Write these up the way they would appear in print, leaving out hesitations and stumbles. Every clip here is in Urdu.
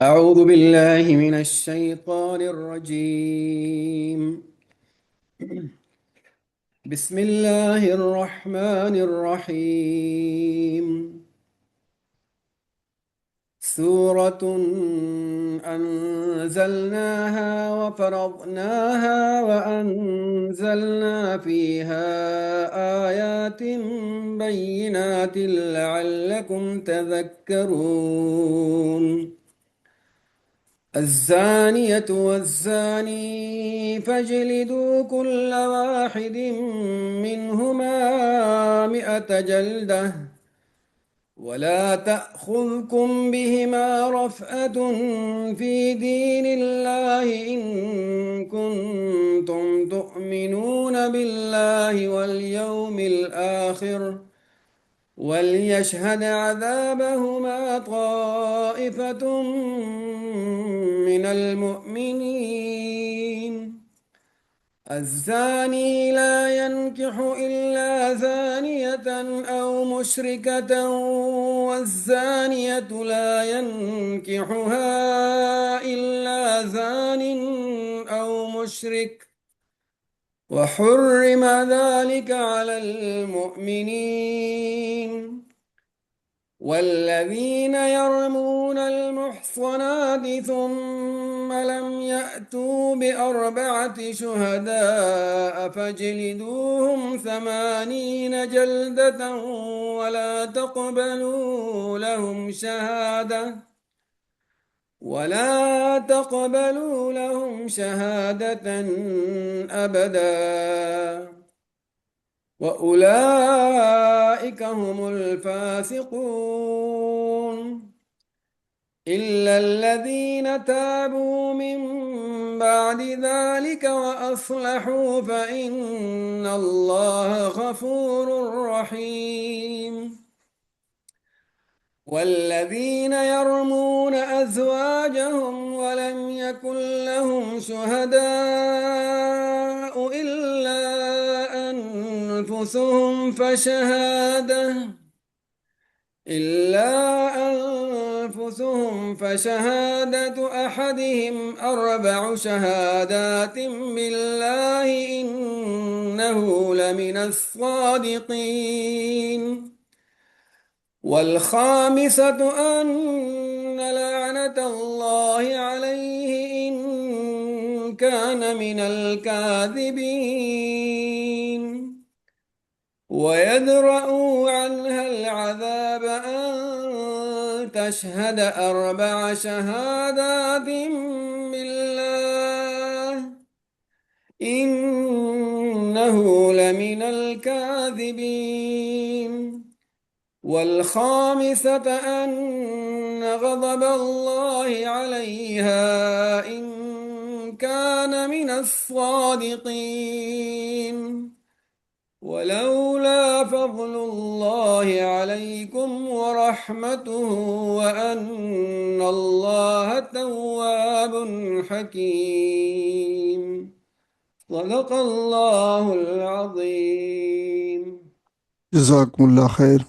أعوذ بالله من الشيطان الرجيم. بسم الله الرحمن الرحيم. سورة أنزلناها وفرضناها وأنزلنا فيها آيات بينات لعلكم تذكرون. الزانية والزاني فاجلدوا كل واحد منهما 100 جلدة، ولا تأخذكم بهما رفأة في دين الله إن كنتم تؤمنون بالله واليوم الآخر، وليشهد عذابهما طائفة من المؤمنين. الزاني لا ينكح إلا زانية أو مشركة، والزانية لا ينكحها إلا زان أو مشرك، وحرم ذلك على المؤمنين. والذين يرمون المحصنات ثم لم يأتوا ب4 شهداء فاجلدوهم 80 جلدة، ولا تقبلوا لهم شهادة أبدا، وأولئك هم الفاسقون. إلا الذين تابوا من بعد ذلك وأصلحوا فإن الله غفور رحيم. والذين يرمون أزواجهم ولم يكن لهم شهداء إلا أنفسهم فشهادة أحدهم 4 شهادات بالله إنه لمن الصادقين. والخامسة أن لعنة الله عليه إن كان من الكاذبين. ويدرأ عنها العذاب أن تشهد 4 شهادات بالله إنه لمن الكاذبين. والخامسة أن غضب الله عليها إن كان من الصادقين. ولولا فضل الله عليكم ورحمته وأن الله تواب حكيم. صدق الله العظيم. جزاکم اللہ خیر.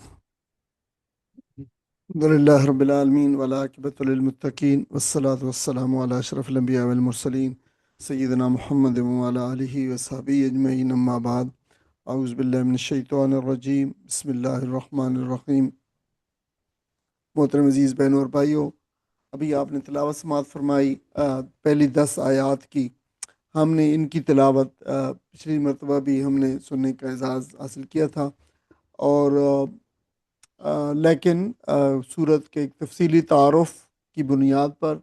الحمدللہ رب العالمین والعاقبۃ للمتقین والصلاۃ والسلام علی اشرف الانبیاء والمرسلین سیدنا محمد وعلی آلہ وصحبہ اجمعین، اما بعد. اعوذ باللہ من الشیطان الرجیم، بسم اللہ الرحمن الرحیم. محترم عزیز بہنوں اور بھائیوں، ابھی آپ نے تلاوت سماعت فرمائی پہلی 10 آیات کی. ہم نے ان کی تلاوت پچھلی مرتبہ بھی ہم نے سننے کا اعزاز حاصل کیا تھا، اور لیکن سورت کے ایک تفصیلی تعارف کی بنیاد پر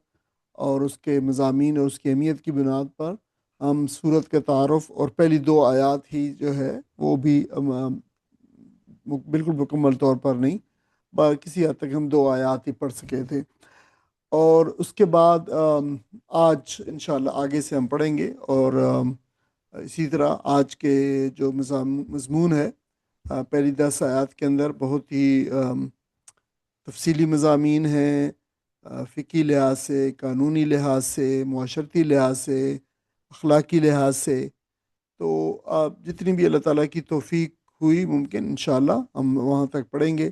اور اس کے مضامین اور اس کی اہمیت کی بنیاد پر ہم سورت کے تعارف اور پہلی 2 آیات ہی جو ہے وہ بھی بالکل مکمل طور پر نہیں، کسی حد تک ہم 2 آیات ہی پڑھ سکے تھے. اور اس کے بعد آج انشاءاللہ آگے سے ہم پڑھیں گے، اور اسی طرح آج کے جو مضمون ہے پہلی 10 آیات کے اندر بہت ہی تفصیلی مضامین ہیں، فقہی لحاظ سے، قانونی لحاظ سے، معاشرتی لحاظ سے، اخلاقی لحاظ سے. تو جتنی بھی اللہ تعالیٰ کی توفیق ہوئی ممکن انشاءاللہ ہم وہاں تک پڑھیں گے،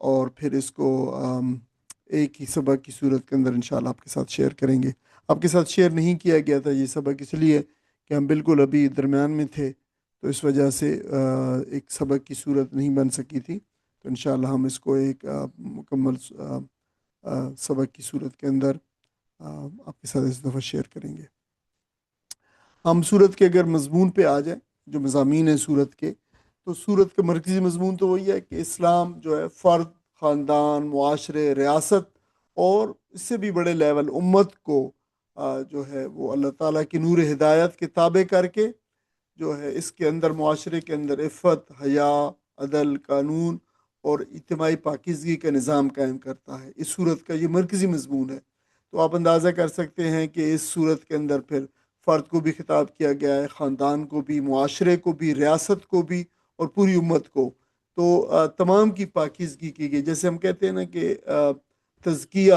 اور پھر اس کو ایک ہی سبق کی صورت کے اندر انشاءاللہ آپ کے ساتھ شیئر کریں گے۔ آپ کے ساتھ شیئر نہیں کیا گیا تھا یہ سبق اس لیے کہ ہم بالکل ابھی درمیان میں تھے، تو اس وجہ سے ایک سبق کی صورت نہیں بن سکی تھی، تو انشاءاللہ ہم اس کو ایک مکمل سبق کی صورت کے اندر آپ کے ساتھ اس دفعہ شیئر کریں گے۔ ہم صورت کے اگر مضمون پہ آ جائیں، جو مضامین ہیں صورت کے، تو صورت کا مرکزی مضمون تو وہی ہے کہ اسلام جو ہے فرد، خاندان، معاشرے، ریاست اور اس سے بھی بڑے لیول امت کو جو ہے وہ اللہ تعالیٰ کی نور ہدایت کے تابع کر کے جو ہے اس کے اندر معاشرے کے اندر عفت، حیا، عدل، قانون اور اجتماعی پاکیزگی کا نظام قائم کرتا ہے۔ اس صورت کا یہ مرکزی مضمون ہے۔ تو آپ اندازہ کر سکتے ہیں کہ اس صورت کے اندر پھر فرد کو بھی خطاب کیا گیا ہے، خاندان کو بھی، معاشرے کو بھی، ریاست کو بھی اور پوری امت کو۔ تو تمام کی پاکیزگی کی گئی۔ جیسے ہم کہتے ہیں نا کہ تزکیہ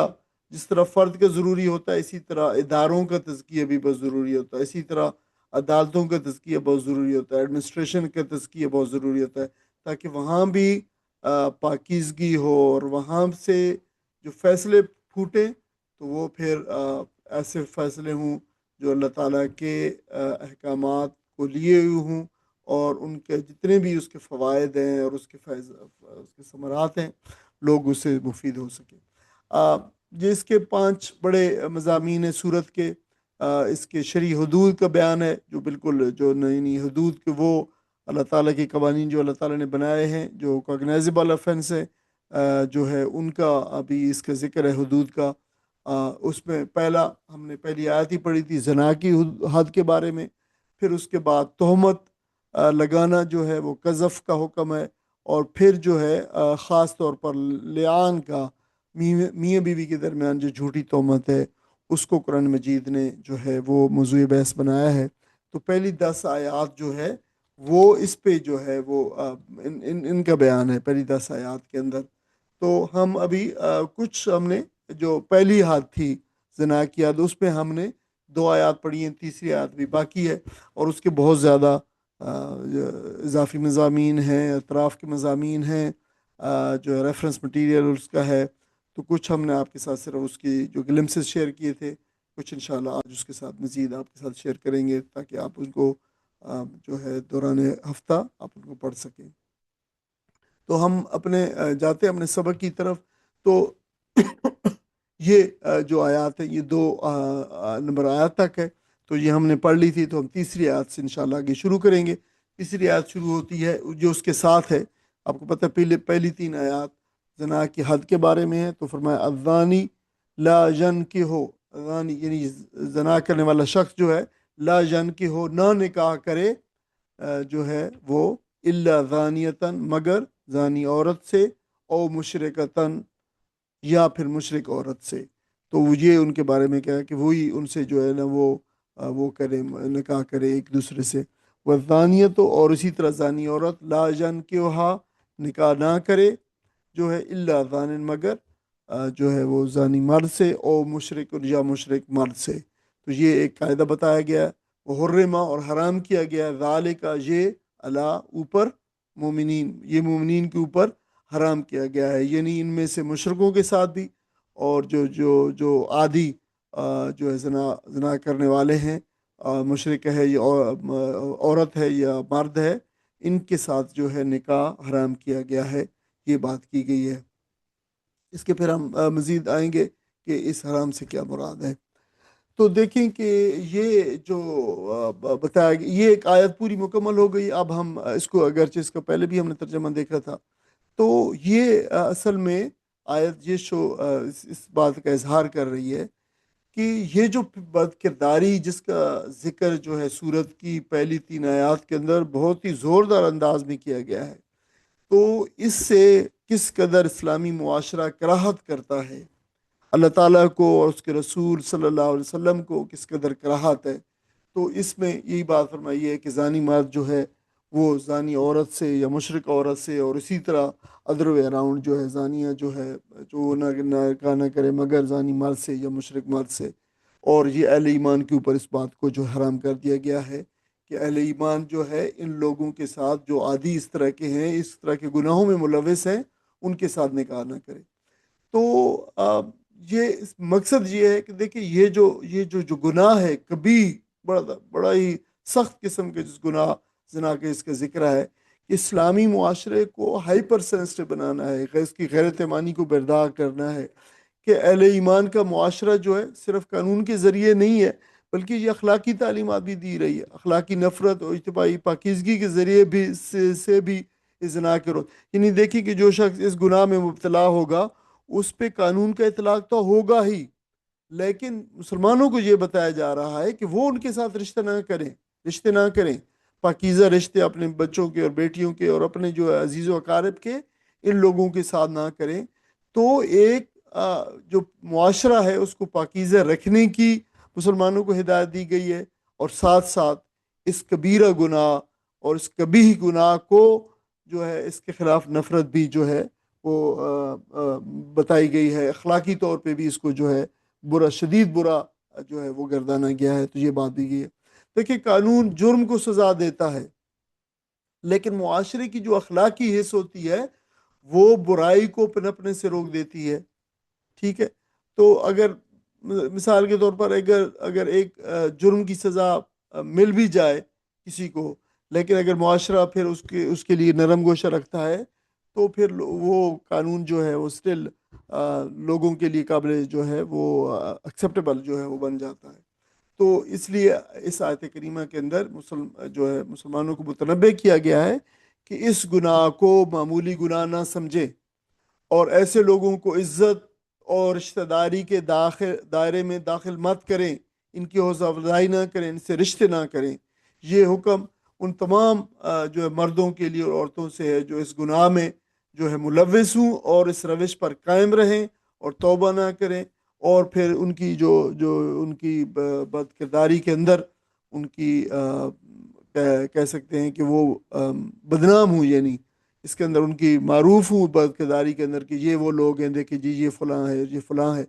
جس طرح فرد کا ضروری ہوتا ہے، اسی طرح اداروں کا تزکیہ بھی بہت ضروری ہوتا ہے، اسی طرح عدالتوں کا تزکیہ بہت ضروری ہوتا ہے، ایڈمنسٹریشن کا تزکیہ بہت ضروری ہوتا ہے، تاکہ وہاں بھی پاکیزگی ہو اور وہاں سے جو فیصلے پھوٹیں تو وہ پھر ایسے فیصلے ہوں جو اللہ تعالیٰ کے احکامات کو لیے ہوئے ہوں، اور ان کے جتنے بھی اس کے فوائد ہیں اور اس کے ثمرات ہیں، لوگ اس سے مفید ہو سکیں۔ یہ اس کے 5 بڑے مضامین ہیں صورت کے۔ اس کے شرعی حدود کا بیان ہے، جو بالکل جو نئی نئی حدود کے وہ اللہ تعالیٰ کے قوانین جو اللہ تعالیٰ نے بنائے ہیں، جو کوگنائزیبل افینس ہے جو ہے ان کا ابھی اس کا ذکر ہے حدود کا۔ اس میں ہم نے پہلی آیت ہی پڑھی تھی زنا کی حد کے بارے میں، پھر اس کے بعد تہمت لگانا جو ہے وہ قذف کا حکم ہے، اور پھر جو ہے خاص طور پر لعان کا، میاں بیوی کے درمیان جو جھوٹی تہمت ہے اس کو قرآن مجید نے جو ہے وہ موضوع بحث بنایا ہے۔ تو پہلی 10 آیات جو ہے وہ اس پہ جو ہے وہ ان کا بیان ہے پہلی 10 آیات کے اندر۔ تو ہم ابھی کچھ ہم نے جو پہلی حد تھی زنا کی حد، اس پہ ہم نے 2 آیات پڑھی ہیں، تیسری آیات بھی باقی ہے، اور اس کے بہت زیادہ اضافی مضامین ہیں، اطراف کے مضامین ہیں، جو ریفرنس مٹیریل اس کا ہے۔ تو کچھ ہم نے آپ کے ساتھ صرف اس کی جو گلمسز شیئر کیے تھے، کچھ انشاءاللہ آج اس کے ساتھ مزید آپ کے ساتھ شیئر کریں گے، تاکہ آپ ان کو جو ہے دوران ہفتہ آپ ان کو پڑھ سکیں۔ تو ہم اپنے جاتے ہیں اپنے سبق کی طرف۔ تو یہ جو آیات ہے یہ 2 نمبر آیات تک ہے، تو یہ ہم نے پڑھ لی تھی، تو ہم تیسری آیت سے انشاءاللہ آگے شروع کریں گے۔ تیسری آیت شروع ہوتی ہے جو اس کے ساتھ ہے، آپ کو پتہ ہے پہلی 3 آیات زنا کی حد کے بارے میں ہے۔ تو فرمایا الزانی لا ینکحو، زانی یعنی زنا کرنے والا شخص جو ہے لا ینکحو نہ نکاح کرے جو ہے وہ الا زانیتن مگر زانی عورت سے، او مشرکتن یا پھر مشرک عورت سے۔ تو یہ ان کے بارے میں کیا ہے کہ وہی ان سے جو ہے نا وہ کرے، نکاح کرے ایک دوسرے سے۔ والزانیت، اور اسی طرح زانی عورت لا ینکحھا نکاح نہ کرے جو ہے الا زان مگر جو ہے وہ زانی مرد سے، او مشرک یا مشرک مرد سے۔ تو یہ ایک قاعدہ بتایا گیا، وہ حرمہ اور حرام کیا گیا، ذالک یہ اللہ اوپر مومنین، یہ مومنین کے اوپر حرام کیا گیا ہے، یعنی ان میں سے مشرکوں کے ساتھ بھی، اور جو عادی جو ہے زنا کرنے والے ہیں، مشرک ہے یا عورت ہے یا مرد ہے، ان کے ساتھ جو ہے نکاح حرام کیا گیا ہے، یہ بات کی گئی ہے۔ اس کے پھر ہم مزید آئیں گے کہ اس حرام سے کیا مراد ہے۔ تو دیکھیں کہ یہ جو بتایا گیا، یہ ایک آیت پوری مکمل ہو گئی۔ اب ہم اس کو اگرچہ اس کا پہلے بھی ہم نے ترجمہ دیکھا تھا، تو یہ اصل میں آیت یہ اس بات کا اظہار کر رہی ہے کہ یہ جو بد کرداری جس کا ذکر جو ہے سورت کی پہلی 3 آیات کے اندر بہت ہی زوردار انداز میں کیا گیا ہے، تو اس سے کس قدر اسلامی معاشرہ کراہت کرتا ہے، اللہ تعالیٰ کو اور اس کے رسول صلی اللہ علیہ وسلم کو کس قدر کراہت ہے۔ تو اس میں یہی بات فرمائی ہے کہ زانی مرد جو ہے وہ زانی عورت سے یا مشرک عورت سے، اور اسی طرح ادر وے اراؤنڈ جو ہے زانیہ جو ہے جو نہ کرے مگر زانی مرد سے یا مشرک مرد سے۔ اور یہ اہل ایمان کے اوپر اس بات کو جو حرام کر دیا گیا ہے کہ اہل ایمان جو ہے ان لوگوں کے ساتھ جو عادی اس طرح کے ہیں، اس طرح کے گناہوں میں ملوث ہیں، ان کے ساتھ نکاح نہ کرے۔ تو یہ مقصد یہ ہے کہ دیکھیں یہ جو گناہ ہے کبھی، بڑا بڑا ہی سخت قسم کے جس گناہ زنا کے اس کا ذکر ہے، کہ اسلامی معاشرے کو ہائپر سینسٹیو بنانا ہے، اس کی غیرت ایمانی کو بردار کرنا ہے، کہ اہل ایمان کا معاشرہ جو ہے صرف قانون کے ذریعے نہیں ہے، بلکہ یہ اخلاقی تعلیمات بھی دی رہی ہے، اخلاقی نفرت اور اجتماعی پاکیزگی کے ذریعے بھی سے بھی اس زنا کے روک، یعنی دیکھیے کہ جو شخص اس گناہ میں مبتلا ہوگا اس پہ قانون کا اطلاق تو ہوگا ہی، لیکن مسلمانوں کو یہ بتایا جا رہا ہے کہ وہ ان کے ساتھ رشتے نہ کریں پاکیزہ رشتے اپنے بچوں کے اور بیٹیوں کے اور اپنے جو عزیز و اقارب کے ان لوگوں کے ساتھ نہ کریں۔ تو ایک جو معاشرہ ہے اس کو پاکیزہ رکھنے کی مسلمانوں کو ہدایت دی گئی ہے، اور ساتھ ساتھ اس کبیرہ گناہ اور اس کبیح گناہ کو جو ہے اس کے خلاف نفرت بھی جو ہے وہ بتائی گئی ہے، اخلاقی طور پہ بھی اس کو جو ہے برا، شدید برا جو ہے وہ گردانا گیا ہے، تو یہ بات بھی گئی ہے۔ دیکھیں قانون جرم کو سزا دیتا ہے، لیکن معاشرے کی جو اخلاقی حص ہوتی ہے وہ برائی کو پنپنے سے روک دیتی ہے، ٹھیک ہے؟ تو اگر مثال کے طور پر اگر ایک جرم کی سزا مل بھی جائے کسی کو، لیکن اگر معاشرہ پھر اس کے لیے نرم گوشہ رکھتا ہے تو پھر وہ قانون جو ہے وہ اسٹل لوگوں کے لیے قابل جو ہے وہ ایکسیپٹیبل جو ہے وہ بن جاتا ہے۔ تو اس لیے اس آیت کریمہ کے اندر جو ہے مسلمانوں کو متنبہ کیا گیا ہے کہ اس گناہ کو معمولی گناہ نہ سمجھیں، اور ایسے لوگوں کو عزت اور رشتہ داری کے دائرے میں داخل مت کریں، ان کی حوصلہ افزائی نہ کریں، ان سے رشتے نہ کریں۔ یہ حکم ان تمام جو ہے مردوں کے لیے اور عورتوں سے ہے جو اس گناہ میں جو ہے ملوث ہوں اور اس روش پر قائم رہیں اور توبہ نہ کریں، اور پھر ان کی جو ان کی بد کرداری کے اندر ان کی کہہ سکتے ہیں کہ وہ بدنام ہوں، یعنی اس کے اندر ان کی معروف ہوں بد کرداری کے اندر کہ یہ وہ لوگ ہیں، دیکھیں جی یہ فلاں ہے یہ فلاں ہے،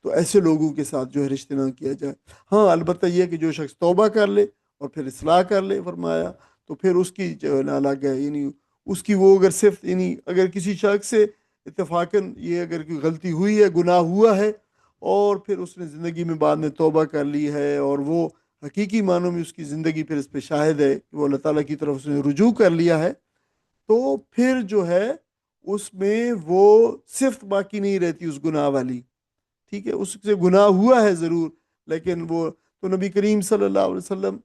تو ایسے لوگوں کے ساتھ جو ہے رشتے نہ کیا جائے۔ ہاں البتہ یہ کہ جو شخص توبہ کر لے اور پھر اصلاح کر لے فرمایا، تو پھر اس کی جو ہے نا الگ ہے، یعنی اس کی وہ اگر صرف یعنی اگر کسی شخص سے اتفاقاً یہ اگر کوئی غلطی ہوئی ہے، گناہ ہوا ہے، اور پھر اس نے زندگی میں بعد میں توبہ کر لی ہے اور وہ حقیقی معنوں میں اس کی زندگی پھر اس پہ شاہد ہے کہ وہ اللہ تعالیٰ کی طرف اس نے رجوع کر لیا ہے، تو پھر جو ہے اس میں وہ صرف باقی نہیں رہتی اس گناہ والی، ٹھیک ہے؟ اس سے گناہ ہوا ہے ضرور، لیکن وہ تو نبی کریم صلی اللہ علیہ وسلم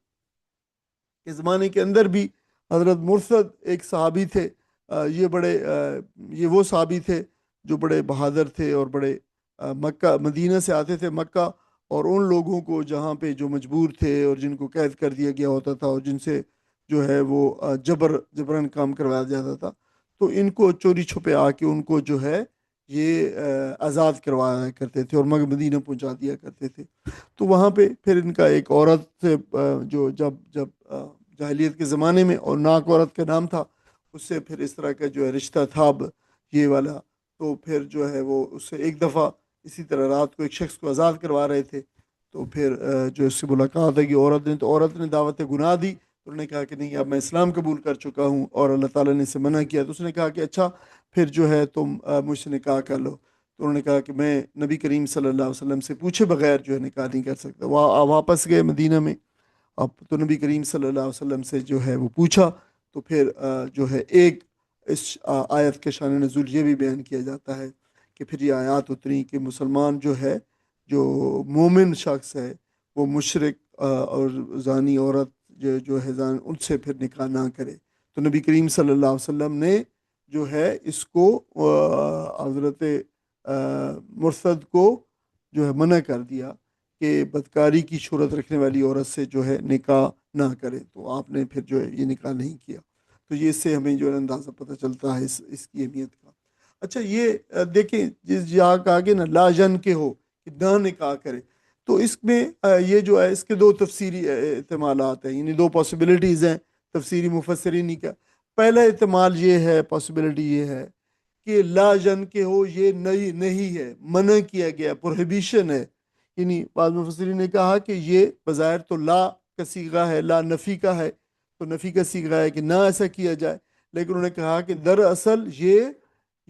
کے زمانے کے اندر بھی حضرت مرثد ایک صحابی تھے، یہ وہ صحابی تھے جو بڑے بہادر تھے اور بڑے مکہ مدینہ سے آتے تھے مکہ، اور ان لوگوں کو جہاں پہ جو مجبور تھے اور جن کو قید کر دیا گیا ہوتا تھا اور جن سے جو ہے وہ جبرن کام کروایا جاتا تھا، تو ان کو چوری چھپے آ کے ان کو جو ہے یہ آزاد کروایا کرتے تھے اور مدینہ پہنچا دیا کرتے تھے۔ تو وہاں پہ پھر ان کا ایک عورت سے جو جب جاہلیت کے زمانے میں، اور ناک عورت کا نام تھا، اس سے پھر اس طرح کا جو ہے رشتہ تھا اب یہ والا، تو پھر جو ہے وہ اس سے ایک دفعہ اسی طرح رات کو ایک شخص کو آزاد کروا رہے تھے، تو پھر جو اس سے ملاقات ہے کہ عورت نے دعوت گناہ دی، تو انہوں نے کہا کہ نہیں اب میں اسلام قبول کر چکا ہوں اور اللہ تعالیٰ نے اسے منع کیا، تو اس نے کہا کہ اچھا پھر جو ہے تم مجھ سے نکاح کر لو، تو انہوں نے کہا کہ میں نبی کریم صلی اللہ علیہ وسلم سے پوچھے بغیر جو ہے نکاح نہیں کر سکتا۔ وہ واپس گئے مدینہ میں، اب تو نبی کریم صلی اللہ علیہ وسلم سے جو ہے وہ پوچھا، تو پھر جو ہے ایک اس آیت کے شان نزول یہ بھی بیان کیا جاتا ہے کہ پھر یہ آیات اتری کہ مسلمان جو ہے، جو مومن شخص ہے، وہ مشرک اور زانی عورت جو ہے ان سے پھر نکاح نہ کرے۔ تو نبی کریم صلی اللہ علیہ وسلم نے جو ہے اس کو حضرت مرثد کو جو ہے منع کر دیا کہ بدکاری کی صورت رکھنے والی عورت سے جو ہے نکاح نہ کرے، تو آپ نے پھر جو ہے یہ نکاح نہیں کیا۔ تو یہ اس سے ہمیں جو ہے اندازہ پتہ چلتا ہے اس کی اہمیت کا۔ اچھا یہ دیکھیں جس جہاں کہا کہ نا لا جن کے ہو کہ نہ نکاح کرے، تو اس میں یہ جو ہے اس کے دو تفسیری احتمالات ہیں، یعنی دو پاسبلٹیز ہیں تفسیری مفسرین کا۔ پہلا احتمال یہ ہے، پاسبلٹی یہ ہے کہ لا جن کے ہو یہ نہیں ہے، منع کیا گیا، پروہیبیشن ہے، یعنی بعض مفسرین نے کہا کہ یہ بظاہر تو لا کا صیغہ ہے، لا نفی کا ہے، تو نفی کا صیغہ ہے کہ نہ ایسا کیا جائے، لیکن انہوں نے کہا کہ دراصل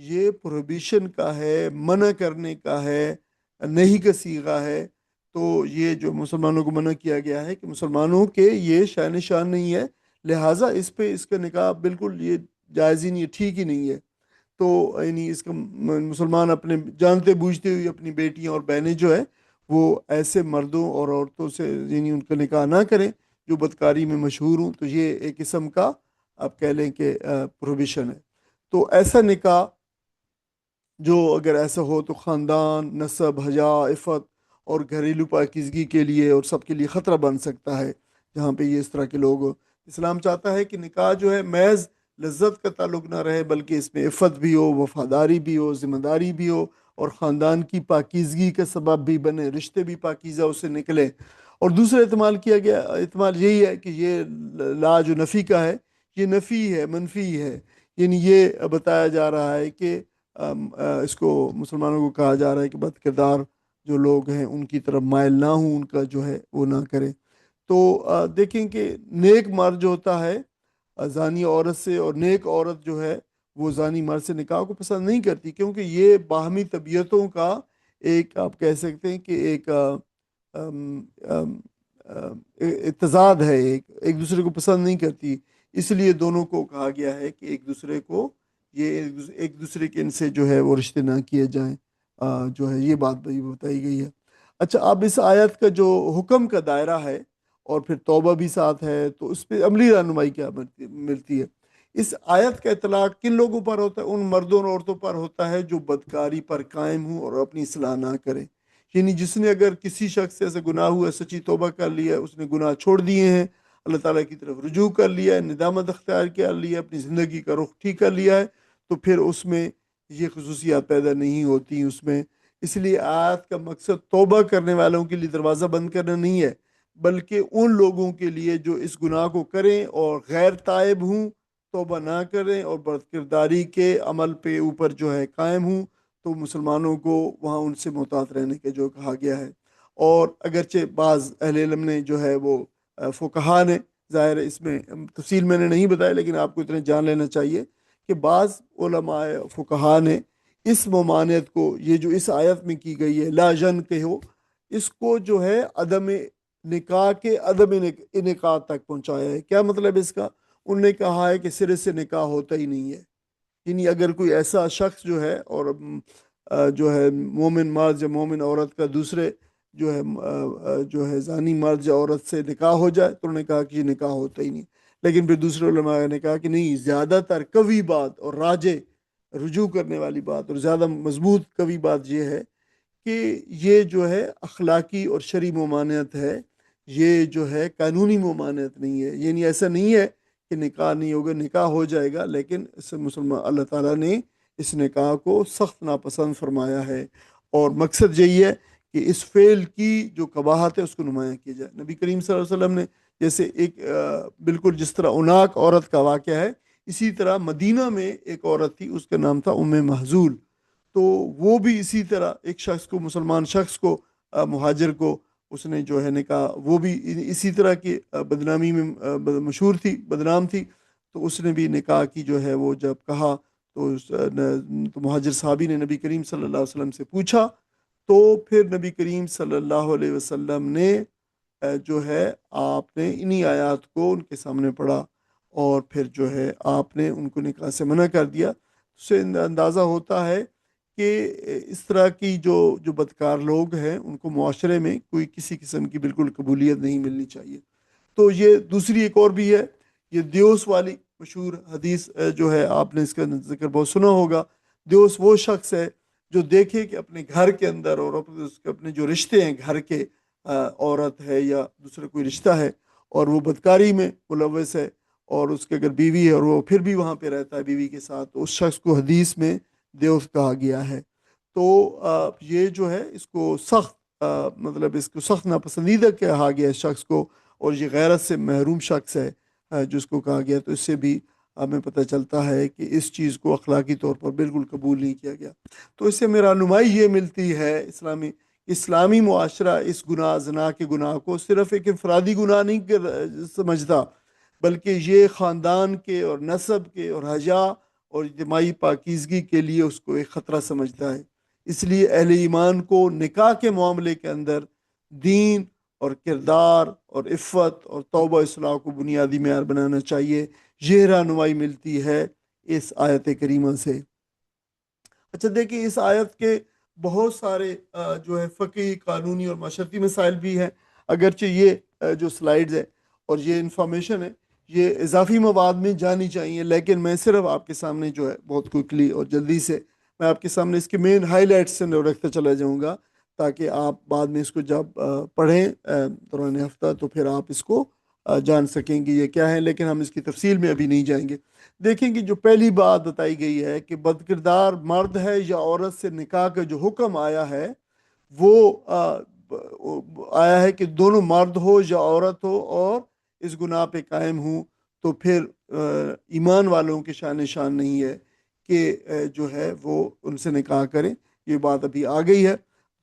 یہ پروہیبیشن کا ہے، منع کرنے کا ہے، نہیں کا صیغہ ہے۔ تو یہ جو مسلمانوں کو منع کیا گیا ہے کہ مسلمانوں کے یہ شان شان نہیں ہے، لہٰذا اس پہ اس کا نکاح بالکل یہ جائز ہی نہیں ہے، ٹھیک ہی نہیں ہے۔ تو یعنی اس کا مسلمان اپنے جانتے بوجھتے ہوئے اپنی بیٹیاں اور بہنیں جو ہے وہ ایسے مردوں اور عورتوں سے یعنی ان کا نکاح نہ کریں جو بدکاری میں مشہور ہوں۔ تو یہ ایک قسم کا آپ کہہ لیں کہ پروہیبیشن ہے۔ تو ایسا نکاح جو اگر ایسا ہو تو خاندان، نسب، حیا، عفت اور گھریلو پاکیزگی کے لیے اور سب کے لیے خطرہ بن سکتا ہے جہاں پہ یہ اس طرح کے لوگ ہو۔ اسلام چاہتا ہے کہ نکاح جو ہے محض لذت کا تعلق نہ رہے، بلکہ اس میں عفت بھی ہو، وفاداری بھی ہو، ذمہ داری بھی ہو، اور خاندان کی پاکیزگی کا سبب بھی بنے، رشتے بھی پاکیزہ اسے نکلے۔ اور دوسرا احتمال کیا گیا احتمال یہی ہے کہ یہ لا جو نفی کا ہے یہ نفی ہے، منفی ہے، یعنی یہ بتایا جا رہا ہے کہ اس کو مسلمانوں کو کہا جا رہا ہے کہ بد کردار جو لوگ ہیں ان کی طرف مائل نہ ہوں، ان کا جو ہے وہ نہ کریں۔ تو دیکھیں کہ نیک مرد جو ہوتا ہے زانی عورت سے، اور نیک عورت جو ہے وہ زانی مرد سے نکاح کو پسند نہیں کرتی، کیونکہ یہ باہمی طبیعتوں کا ایک آپ کہہ سکتے ہیں کہ ایک اتضاد ہے، ایک دوسرے کو پسند نہیں کرتی۔ اس لیے دونوں کو کہا گیا ہے کہ ایک دوسرے کو یہ ایک دوسرے کے ان سے جو ہے وہ رشتے نہ کیے جائیں، جو ہے یہ بات بھی بتائی گئی ہے۔ اچھا، اب اس آیت کا جو حکم کا دائرہ ہے اور پھر توبہ بھی ساتھ ہے، تو اس پہ عملی رہنمائی کیا ملتی ہے؟ اس آیت کا اطلاق کن لوگوں پر ہوتا ہے؟ ان مردوں اور عورتوں پر ہوتا ہے جو بدکاری پر قائم ہوں اور اپنی اصلاح نہ کریں۔ یعنی جس نے اگر کسی شخص سے ایسا گناہ ہوا، سچی توبہ کر لیا، اس نے گناہ چھوڑ دیے ہیں، اللہ تعالیٰ کی طرف رجوع کر لیا ہے، ندامت اختیار کر لیا، اپنی زندگی کا رخ ٹھیک کر لیا ہے، تو پھر اس میں یہ خصوصیات پیدا نہیں ہوتی اس میں۔ اس لیے آیت کا مقصد توبہ کرنے والوں کے لیے دروازہ بند کرنا نہیں ہے، بلکہ ان لوگوں کے لیے جو اس گناہ کو کریں اور غیر تائب ہوں، توبہ نہ کریں اور بد کرداری کے عمل پہ اوپر جو ہے قائم ہوں، تو مسلمانوں کو وہاں ان سے محتاط رہنے کے جو کہا گیا ہے۔ اور اگرچہ بعض اہل علم نے جو ہے وہ فقہا نے، ظاہر ہے اس میں تفصیل میں نے نہیں بتایا لیکن آپ کو اتنے جان لینا چاہیے کہ بعض علماء فقہا نے اس ممانعت کو، یہ جو اس آیت میں کی گئی ہے لا جن کہ ہو، اس کو جو ہے عدم نکاح کے عدم انعقاد تک پہنچایا ہے۔ کیا مطلب اس کا؟ انہوں نے کہا ہے کہ سرے سے نکاح ہوتا ہی نہیں ہے۔ یعنی اگر کوئی ایسا شخص جو ہے اور جو ہے مومن مرد یا مومن عورت کا دوسرے جو ہے زانی مرد یا عورت سے نکاح ہو جائے، تو انہوں نے کہا کہ یہ نکاح ہوتا ہی نہیں۔ لیکن پھر دوسرے علماء نے کہا کہ نہیں، زیادہ تر قوی بات اور راجے رجوع کرنے والی بات اور زیادہ مضبوط قوی بات یہ ہے کہ یہ جو ہے اخلاقی اور شرعی ممانعت ہے، یہ جو ہے قانونی ممانعت نہیں ہے۔ یعنی ایسا نہیں ہے کہ نکاح نہیں ہوگا، نکاح ہو جائے گا، لیکن اس مسلمان اللہ تعالیٰ نے اس نکاح کو سخت ناپسند فرمایا ہے، اور مقصد یہی ہے کہ اس فعل کی جو قباحت ہے اس کو نمایاں کیا جائے۔ نبی کریم صلی اللہ علیہ وسلم نے جیسے ایک بالکل جس طرح عناق عورت کا واقعہ ہے، اسی طرح مدینہ میں ایک عورت تھی، اس کا نام تھا ام محزول، تو وہ بھی اسی طرح ایک شخص کو، مسلمان شخص کو، مہاجر کو اس نے جو ہے نکاح، وہ بھی اسی طرح کی بدنامی میں مشہور تھی، بدنام تھی، تو اس نے بھی نکاح کی جو ہے وہ جب کہا تو مہاجر صحابی نے نبی کریم صلی اللہ علیہ وسلم سے پوچھا، تو پھر نبی کریم صلی اللہ علیہ وسلم نے جو ہے آپ نے انہی آیات کو ان کے سامنے پڑھا، اور پھر جو ہے آپ نے ان کو نکاح سے منع کر دیا۔ اس سے اندازہ ہوتا ہے کہ اس طرح کی جو بدکار لوگ ہیں ان کو معاشرے میں کوئی کسی قسم کی بالکل قبولیت نہیں ملنی چاہیے۔ تو یہ دوسری ایک اور بھی ہے، یہ دیوس والی مشہور حدیث جو ہے، آپ نے اس کا ذکر بہت سنا ہوگا۔ دیوس وہ شخص ہے جو دیکھے کہ اپنے گھر کے اندر اور اپنے جو رشتے ہیں گھر کے، عورت ہے یا دوسرا کوئی رشتہ ہے، اور وہ بدکاری میں ملوث ہے، اور اس کے اگر بیوی ہے اور وہ پھر بھی وہاں پہ رہتا ہے بیوی کے ساتھ، تو اس شخص کو حدیث میں دیوس کہا گیا ہے۔ تو یہ جو ہے اس کو سخت مطلب اس کو سخت ناپسندیدہ کہا گیا اس شخص کو، اور یہ غیرت سے محروم شخص ہے جس کو کہا گیا۔ تو اس سے بھی ہمیں پتہ چلتا ہے کہ اس چیز کو اخلاقی طور پر بالکل قبول نہیں کیا گیا۔ تو اس سے میں رہنمائی یہ ملتی ہے، اسلامی معاشرہ اس گناہ زنا کے گناہ کو صرف ایک انفرادی گناہ نہیں سمجھتا، بلکہ یہ خاندان کے اور نسب کے اور حیا اور اجتماعی پاکیزگی کے لیے اس کو ایک خطرہ سمجھتا ہے۔ اس لیے اہل ایمان کو نکاح کے معاملے کے اندر دین اور کردار اور عفت اور توبہ اصلاح کو بنیادی معیار بنانا چاہیے۔ یہ رہنمائی ملتی ہے اس آیت کریمہ سے۔ اچھا دیکھیں، اس آیت کے بہت سارے جو ہے فقہی، قانونی اور معاشرتی مسائل بھی ہیں، اگرچہ یہ جو سلائیڈز ہے اور یہ انفارمیشن ہے یہ اضافی مواد میں جانی چاہیے، لیکن میں صرف آپ کے سامنے جو ہے بہت کوئکلی اور جلدی سے میں آپ کے سامنے اس کے مین ہائی لائٹس سے رکھتا چلا جاؤں گا، تاکہ آپ بعد میں اس کو جب پڑھیں دوران ہفتہ تو پھر آپ اس کو جان سکیں گے یہ کیا ہے، لیکن ہم اس کی تفصیل میں ابھی نہیں جائیں گے۔ دیکھیں کہ جو پہلی بات بتائی گئی ہے کہ بدکردار مرد ہے یا عورت سے نکاح کا جو حکم آیا ہے وہ آیا ہے کہ دونوں مرد ہو یا عورت ہو اور اس گناہ پہ قائم ہوں، تو پھر ایمان والوں کے شان شان نہیں ہے کہ جو ہے وہ ان سے نکاح کریں۔ یہ بات ابھی آ گئی ہے،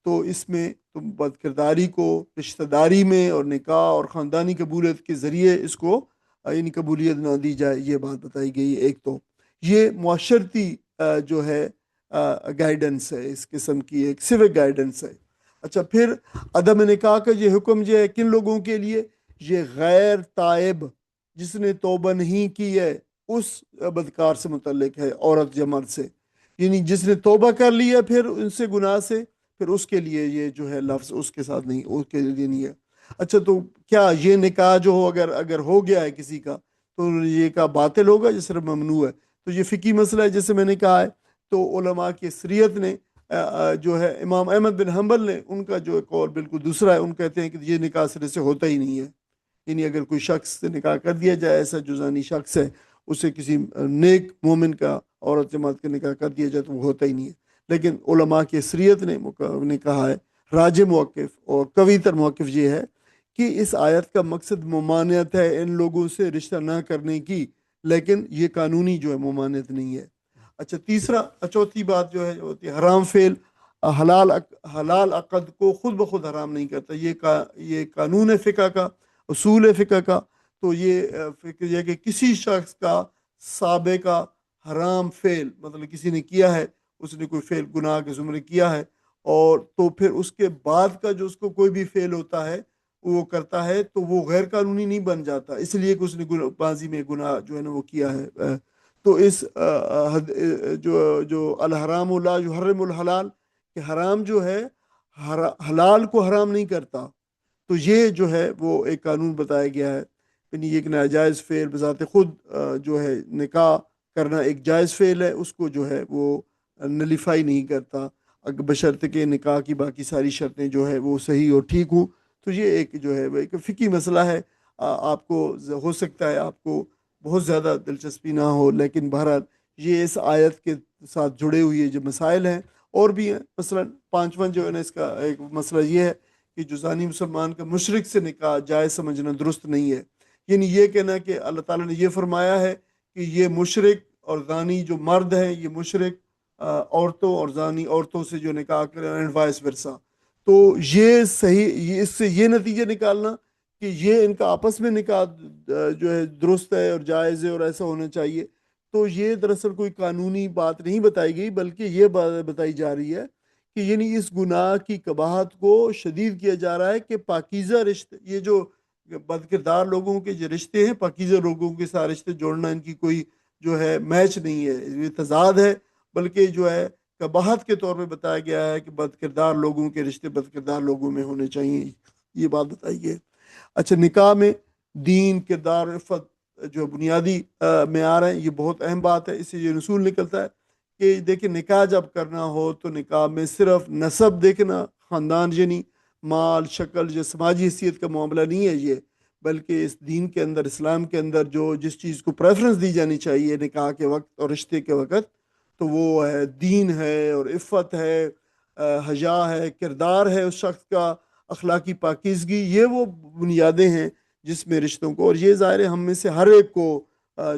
تو اس میں تم بدکرداری کو رشتہ داری میں اور نکاح اور خاندانی قبولیت کے ذریعے اس کو یعنی قبولیت نہ دی جائے، یہ بات بتائی گئی ہے۔ ایک تو یہ معاشرتی جو ہے گائیڈنس ہے، اس قسم کی ایک سیوک گائیڈنس ہے۔ اچھا، پھر عدم نکاح کا یہ حکم جو ہے کن لوگوں کے لیے؟ یہ غیر تائب، جس نے توبہ نہیں کی ہے اس بدکار سے متعلق ہے، عورت یا مرد سے، یعنی جس نے توبہ کر لی ہے پھر ان سے گناہ سے، پھر اس کے لیے یہ جو ہے لفظ اس کے ساتھ نہیں، اس کے لیے نہیں ہے۔ اچھا، تو کیا یہ نکاح جو ہو اگر ہو گیا ہے کسی کا تو یہ کا باطل ہوگا یا صرف ممنوع ہے؟ تو یہ فقہی مسئلہ ہے جیسے میں نے کہا ہے۔ تو علماء کی اکثریت نے جو ہے امام احمد بن حنبل نے ان کا جو قول بالکل دوسرا ہے، ان کہتے ہیں کہ یہ نکاح سرے سے ہوتا ہی نہیں ہے، یعنی اگر کوئی شخص سے نکاح کر دیا جائے، ایسا جو زانی شخص ہے اسے کسی نیک مومن کا عورت جماعت کا نکاح کر دیا جائے تو وہ ہوتا ہی نہیں ہے۔ لیکن علماء کی اکثریت نے کہا ہے، راجح موقف اور قوی تر موقف یہ ہے کہ اس آیت کا مقصد ممانعت ہے ان لوگوں سے رشتہ نہ کرنے کی، لیکن یہ قانونی جو ہے ممانعت نہیں ہے۔ اچھا، چوتھی بات جو ہے ہوتی ہے حرام فعل، حلال عقد کو خود بخود حرام نہیں کرتا، یہ قانون ہے فقہ کا، اصول ہے فقہ کا۔ تو یہ فکر یہ کہ کسی شخص کا سابقہ حرام فعل، مطلب کسی نے کیا ہے، اس نے کوئی فعل گناہ کے زمرے کیا ہے، اور تو پھر اس کے بعد کا جو اس کو کوئی بھی فعل ہوتا ہے وہ کرتا ہے تو وہ غیر قانونی نہیں بن جاتا، اس لیے کہ اس نے ماضی میں گناہ جو ہے نا وہ کیا ہے۔ تو اس جو الحرام لا یحرم الحلال، کہ حرام جو ہے حلال کو حرام نہیں کرتا، تو یہ جو ہے وہ ایک قانون بتایا گیا ہے، یعنی ایک ناجائز فعل بذات خود جو ہے نکاح کرنا ایک جائز فعل ہے، اس کو جو ہے وہ نلیفائی نہیں کرتا، بشرط کہ نکاح کی باقی ساری شرطیں جو ہے وہ صحیح اور ٹھیک ہوں۔ تو یہ ایک جو ہے ایک فقہی مسئلہ ہے، آپ کو ہو سکتا ہے آپ کو بہت زیادہ دلچسپی نہ ہو، لیکن بہرحال یہ اس آیت کے ساتھ جڑے ہوئے جو مسائل ہیں اور بھی ہیں۔ مثلا پانچواں جو ہے نا اس کا ایک مسئلہ یہ ہے کہ جو زانی مسلمان کا مشرک سے نکاح جائز سمجھنا درست نہیں ہے، یعنی یہ کہنا کہ اللہ تعالیٰ نے یہ فرمایا ہے کہ یہ مشرک اور زانی جو مرد ہیں یہ مشرک عورتوں اور زانی عورتوں سے جو نکاح کریں اینڈ وائس ورسا، تو یہ صحیح، اس سے یہ نتیجہ نکالنا کہ یہ ان کا آپس میں نکاح جو ہے درست ہے اور جائز ہے اور ایسا ہونا چاہیے، تو یہ دراصل کوئی قانونی بات نہیں بتائی گئی، بلکہ یہ بات بتائی جا رہی ہے کہ یعنی اس گناہ کی قباحت کو شدید کیا جا رہا ہے کہ پاکیزہ رشتے، یہ جو بدکردار لوگوں کے جو رشتے ہیں، پاکیزہ لوگوں کے ساتھ رشتے جوڑنا ان کی کوئی جو ہے میچ نہیں ہے، یہ تضاد ہے، بلکہ جو ہے قباحت کے طور پہ بتایا گیا ہے کہ بدکردار لوگوں کے رشتے بدکردار لوگوں میں ہونے چاہیے، یہ بات بتائی گئی۔ اچھا، نکاح میں دین، کردار، عفت جو بنیادی معیار ہیں، یہ بہت اہم بات ہے، اس سے یہ رسول نکلتا ہے کہ دیکھیں نکاح جب کرنا ہو تو نکاح میں صرف نسب دیکھنا، خاندان یعنی مال، شکل یا سماجی حیثیت کا معاملہ نہیں ہے یہ، بلکہ اس دین کے اندر، اسلام کے اندر جو جس چیز کو پریفرنس دی جانی چاہیے نکاح کے وقت اور رشتے کے وقت، تو وہ ہے دین ہے اور عفت ہے، حیا ہے، کردار ہے اس شخص کا، اخلاقی پاکیزگی، یہ وہ بنیادیں ہیں جس میں رشتوں کو، اور یہ ظاہر ہے ہم میں سے ہر ایک کو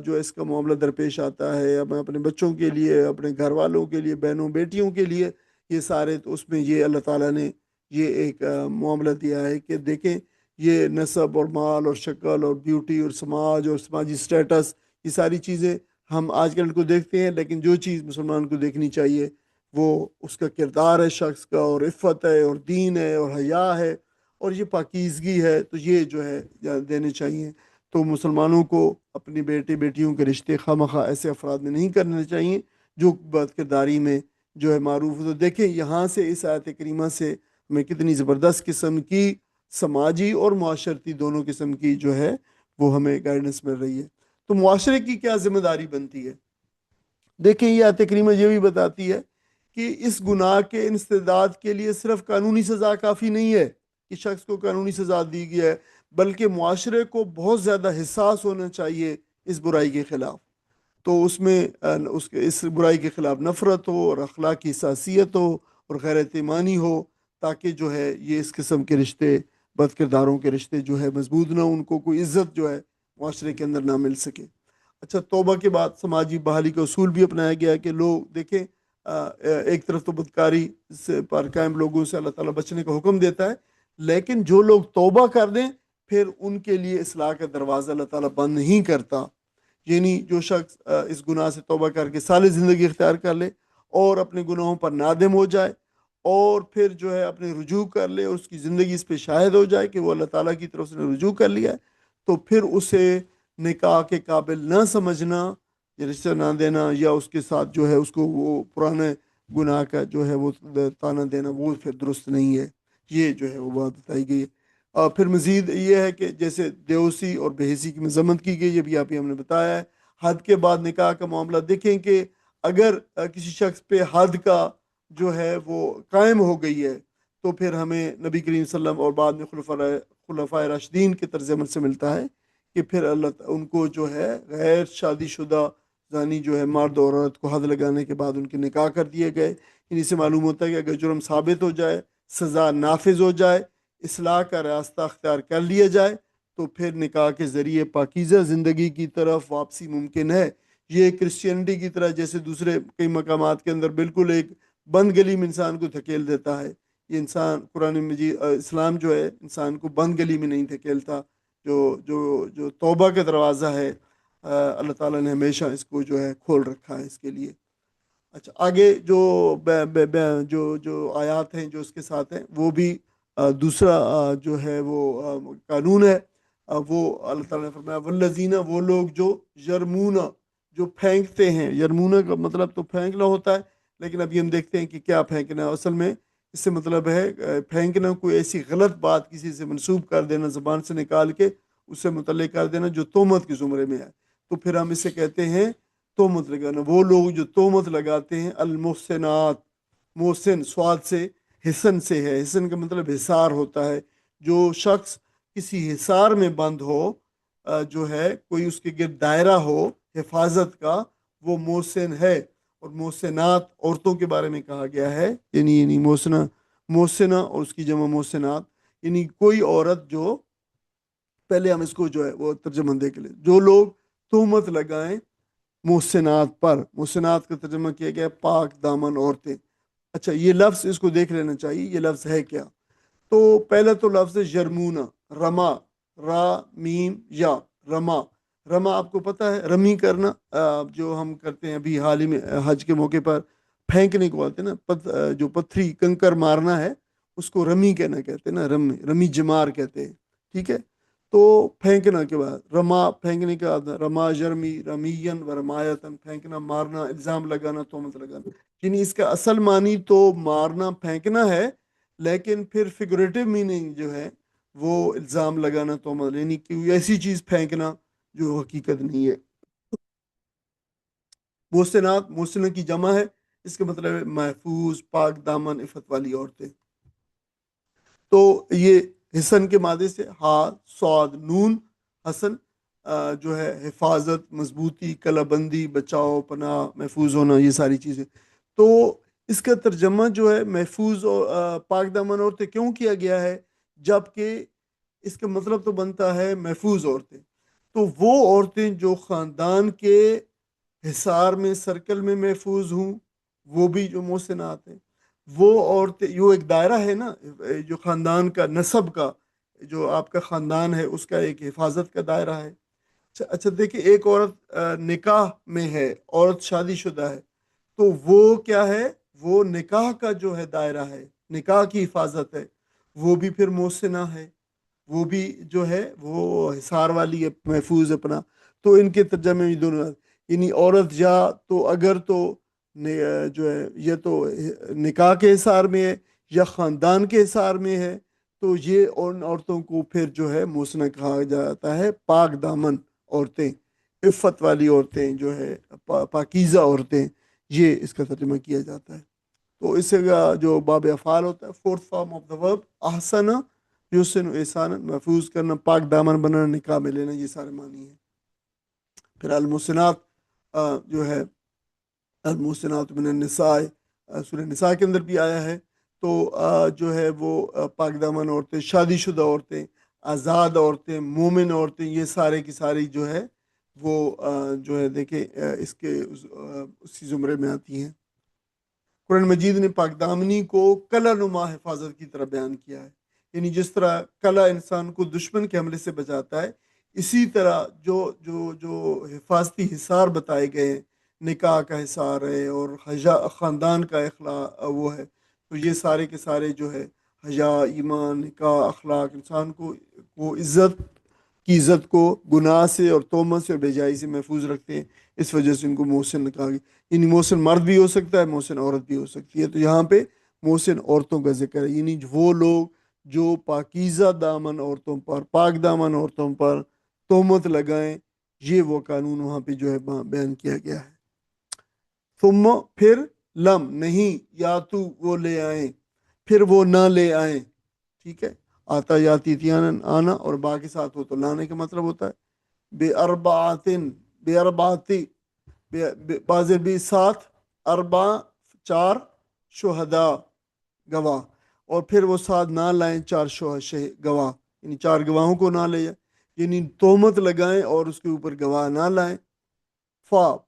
جو اس کا معاملہ درپیش آتا ہے، ہمیں اپنے بچوں کے لیے، اپنے گھر والوں کے لیے، بہنوں بیٹیوں کے لیے، یہ سارے، تو اس میں یہ اللہ تعالیٰ نے یہ ایک معاملہ دیا ہے کہ دیکھیں یہ نسب اور مال اور شکل اور بیوٹی اور سماج اور سماجی سٹیٹس، یہ ساری چیزیں ہم آج کل کو دیکھتے ہیں، لیکن جو چیز مسلمان کو دیکھنی چاہیے وہ اس کا کردار ہے شخص کا، اور عفت ہے اور دین ہے اور حیا ہے اور یہ پاکیزگی ہے، تو یہ جو ہے دینے چاہیے۔ تو مسلمانوں کو اپنی بیٹے بیٹیوں کے رشتے خواہ مخواہ ایسے افراد میں نہیں کرنے چاہیے جو بد کرداری میں جو ہے معروف ہو۔ تو دیکھیں یہاں سے اس آیت کریمہ سے ہمیں کتنی زبردست قسم کی سماجی اور معاشرتی دونوں قسم کی جو ہے وہ ہمیں گائیڈنس مل رہی ہے۔ تو معاشرے کی کیا ذمہ داری بنتی ہے؟ دیکھیں یہ آیت کریمہ یہ بھی بتاتی ہے کہ اس گناہ کے انسداد کے لیے صرف قانونی سزا کافی نہیں ہے کہ شخص کو قانونی سزا دی گئی ہے، بلکہ معاشرے کو بہت زیادہ حساس ہونا چاہیے اس برائی کے خلاف۔ تو اس میں اس برائی کے خلاف نفرت ہو اور اخلاقی حساسیت ہو اور غیر اعتمادی ہو، تاکہ جو ہے یہ اس قسم کے رشتے، بد کرداروں کے رشتے جو ہے مضبوط نہ، ان کو کوئی عزت جو ہے معاشرے کے اندر نہ مل سکے۔ اچھا، توبہ کے بعد سماجی بحالی کا اصول بھی اپنایا گیا ہے کہ لوگ دیکھیں ایک طرف تو بدکاری سے پر قائم لوگوں سے اللہ تعالیٰ بچنے کا حکم دیتا ہے، لیکن جو لوگ توبہ کر دیں پھر ان کے لیے اصلاح کا دروازہ اللہ تعالیٰ بند نہیں کرتا۔ یعنی جو شخص اس گناہ سے توبہ کر کے صالح زندگی اختیار کر لے اور اپنے گناہوں پر نادم ہو جائے اور پھر جو ہے اپنے رجوع کر لے، اس کی زندگی اس پہ شاہد ہو جائے کہ وہ اللہ تعالیٰ کی طرف سے رجوع کر لیا ہے، تو پھر اسے نکاح کے قابل نہ سمجھنا یا رشتہ نہ دینا یا اس کے ساتھ جو ہے اس کو وہ پرانے گناہ کا جو ہے وہ تانا دینا، وہ پھر درست نہیں ہے۔ یہ جو ہے وہ بات بتائی گئی ہے۔ اور پھر مزید یہ ہے کہ جیسے دیوسی اور بےحسی کی مذمت کی گئی، یہ بھی آپ ہی ہم نے بتایا ہے۔ حد کے بعد نکاح کا معاملہ دیکھیں کہ اگر کسی شخص پہ حد کا جو ہے وہ قائم ہو گئی ہے تو پھر ہمیں نبی کریم صلی اللہ علیہ وسلم اور بعد میں خلفائے راشدین کے طرز عمل سے ملتا ہے کہ پھر ان کو جو ہے غیر شادی شدہ زانی جو ہے مرد اور عورت کو حد لگانے کے بعد ان کے نکاح کر دیے گئے۔ انہیں سے معلوم ہوتا ہے کہ اگر جرم ثابت ہو جائے، سزا نافذ ہو جائے، اصلاح کا راستہ اختیار کر لیا جائے، تو پھر نکاح کے ذریعے پاکیزہ زندگی کی طرف واپسی ممکن ہے۔ یہ کرسچینٹی کی طرح جیسے دوسرے کئی مقامات کے اندر بالکل ایک بند گلی میں انسان کو دھکیل دیتا ہے، یہ انسان قرآن مجید اسلام جو ہے انسان کو بند گلی میں نہیں دھکیلتا۔ جو توبہ کا دروازہ ہے اللہ تعالیٰ نے ہمیشہ اس کو جو ہے کھول رکھا ہے اس کے لیے۔ اچھا، آگے جو جو آیات ہیں جو اس کے ساتھ ہیں وہ بھی دوسرا جو ہے وہ قانون ہے۔ وہ اللہ تعالیٰ نے فرمایا والذین، وہ لوگ جو یرمونا، جو پھینکتے ہیں۔ یرمونا کا مطلب تو پھینکنا ہوتا ہے، لیکن ابھی ہم دیکھتے ہیں کہ کیا پھینکنا ہے اصل میں۔ اس سے مطلب ہے پھینکنا کوئی ایسی غلط بات کسی سے منسوب کر دینا، زبان سے نکال کے اس سے متعلق کر دینا جو تہمت کے زمرے میں ہے، تو پھر ہم اسے کہتے ہیں تہمت لگانا۔ وہ لوگ جو تہمت لگاتے ہیں، المحسنات، محسن سواد سے حسن سے ہے، حسن کا مطلب حصار ہوتا ہے۔ جو شخص کسی حصار میں بند ہو، جو ہے کوئی اس کے گرد دائرہ ہو حفاظت کا، وہ محسن ہے۔ اور محسنات عورتوں کے بارے میں کہا گیا ہے، یعنی محسنہ اور اس کی جمع محسنات، یعنی کوئی عورت جو، پہلے ہم اس کو جو ہے وہ ترجمہ دے کے لیں، جو لوگ تہمت لگائیں محسنات پر۔ محسنات کا ترجمہ کیا گیا پاک دامن عورتیں۔ اچھا، یہ لفظ اس کو دیکھ لینا چاہیے، یہ لفظ ہے کیا؟ تو پہلا تو لفظ ہے یرمونا، رما، را میم یا، رما۔ رما آپ کو پتہ ہے رمی کرنا، جو ہم کرتے ہیں ابھی حال ہی میں حج کے موقع پر پھینکنے کو آتے ہیں نا، جو پتھری کنکر مارنا ہے اس کو رمی کہنا کہتے ہیں نا، رمی جمار کہتے ہیں، ٹھیک ہے؟ تو پھینکنا کے بعد رما، پھینکنے کے بعد رما جرمی رمین و رمایتن، پھینکنا، مارنا، الزام لگانا، تہمت لگانا۔ یعنی اس کا اصل معنی تو مارنا پھینکنا ہے، لیکن پھر فگریٹو میننگ جو ہے وہ الزام لگانا، تہمت، یعنی کہ ایسی چیز پھینکنا جو حقیقت نہیں ہے۔ محسنات، محسنہ کی جمع ہے، اس کا مطلب ہے محفوظ، پاک دامن، عفت والی عورتیں۔ تو یہ حسن کے مادے سے ہا صاد نون، حسن جو ہے حفاظت، مضبوطی، کلا بندی، بچاؤ، پناہ، محفوظ ہونا، یہ ساری چیزیں۔ تو اس کا ترجمہ جو ہے محفوظ اور پاک دامن عورتیں کیوں کیا گیا ہے، جبکہ اس کا مطلب تو بنتا ہے محفوظ عورتیں۔ تو وہ عورتیں جو خاندان کے حصار میں، سرکل میں محفوظ ہوں، وہ بھی جو محسنات ہیں۔ وہ عورتیں، یہ ایک دائرہ ہے نا، جو خاندان کا، نسب کا، جو آپ کا خاندان ہے اس کا ایک حفاظت کا دائرہ ہے۔ اچھا دیکھیں، ایک عورت نکاح میں ہے، عورت شادی شدہ ہے، تو وہ کیا ہے، وہ نکاح کا جو ہے دائرہ ہے، نکاح کی حفاظت ہے، وہ بھی پھر محسنہ ہے، وہ بھی جو ہے وہ حصار والی ہے، محفوظ اپنا. تو ان کے ترجمے میں دونوں، یعنی عورت یا تو اگر تو جو ہے یہ تو نکاح کے حصار میں ہے یا خاندان کے حصار میں ہے، تو یہ ان عورتوں کو پھر جو ہے محسنہ کہا جاتا ہے، پاک دامن عورتیں، عفت والی عورتیں، جو ہے پاکیزہ عورتیں، یہ اس کا ترجمہ کیا جاتا ہے. تو اس کا جو باب افعال ہوتا ہے، فورتھ فارم آف دا ورب احسن یحسن احسان، محفوظ کرنا، پاک دامن بنانا، نکاح میں لینا، یہ سارے معنی ہیں. پھر المحسنات جو ہے، المحسنات من النساء، سورہ نساء کے اندر بھی آیا ہے. تو جو ہے وہ پاک دامن عورتیں، شادی شدہ عورتیں، آزاد عورتیں، مومن عورتیں، یہ سارے کی ساری جو ہے وہ جو ہے دیکھیں اس کے اسی زمرے میں آتی ہیں. قرآن مجید نے پاک دامنی کو کلا نما حفاظت کی طرح بیان کیا ہے. یعنی جس طرح کلا انسان کو دشمن کے حملے سے بچاتا ہے، اسی طرح جو حفاظتی حصار بتائے گئے ہیں، نکاح کا حصار ہے اور خاندان کا وہ ہے، تو یہ سارے کے سارے جو ہے حیا، ایمان، نکاح، اخلاق، انسان کو عزت کو گناہ سے اور تہمت سے اور بے سے محفوظ رکھتے ہیں. اس وجہ سے ان کو محسن کہا گیا. یعنی محسن مرد بھی ہو سکتا ہے، محسن عورت بھی ہو سکتی ہے. تو یہاں پہ محسن عورتوں کا ذکر ہے، یعنی وہ لوگ جو پاکیزہ دامن عورتوں پر، پاک دامن عورتوں پر تہمت لگائیں، یہ وہ قانون وہاں پہ جو ہے بیان کیا گیا ہے. ثم پھر لم نہیں، یا تو وہ لے آئیں، پھر وہ نہ لے آئیں. ٹھیک ہے، آتا یاتی تیانن آنا اور با کے ساتھ ہو تو لانے کا مطلب ہوتا ہے. بے اربعاتن، بے اربعاتی، بازر بھی ساتھ، اربع چار، شہدا گواہ، اور پھر وہ ساتھ نہ لائیں چار گواہ، یعنی چار گواہوں کو نہ لے، یعنی تہمت لگائیں اور اس کے اوپر گواہ نہ لائیں.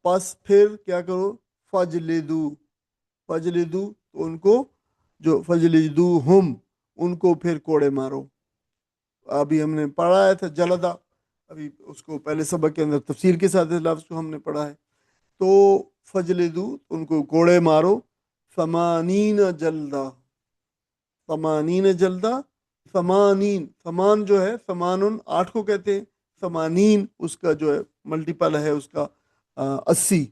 پس پھر کیا کرو، فجلدو، فجلدو تو ان کو جو فجلدو ہم، ان کو پھر کوڑے مارو. ابھی ہم نے پڑھایا تھا جلدہ، ابھی اس کو پہلے سبق کے اندر تفصیل کے ساتھ اس لفظ کو ہم نے پڑھا ہے. تو فجلدو ان کو کوڑے مارو، ثمانین جلدہ، ثمانین جلدہ، ثمانین، ثمان جو ہے ثمانن 8 کو کہتے ہیں، ثمانین اس کا جو ہے ملٹیپل ہے اس کا 80،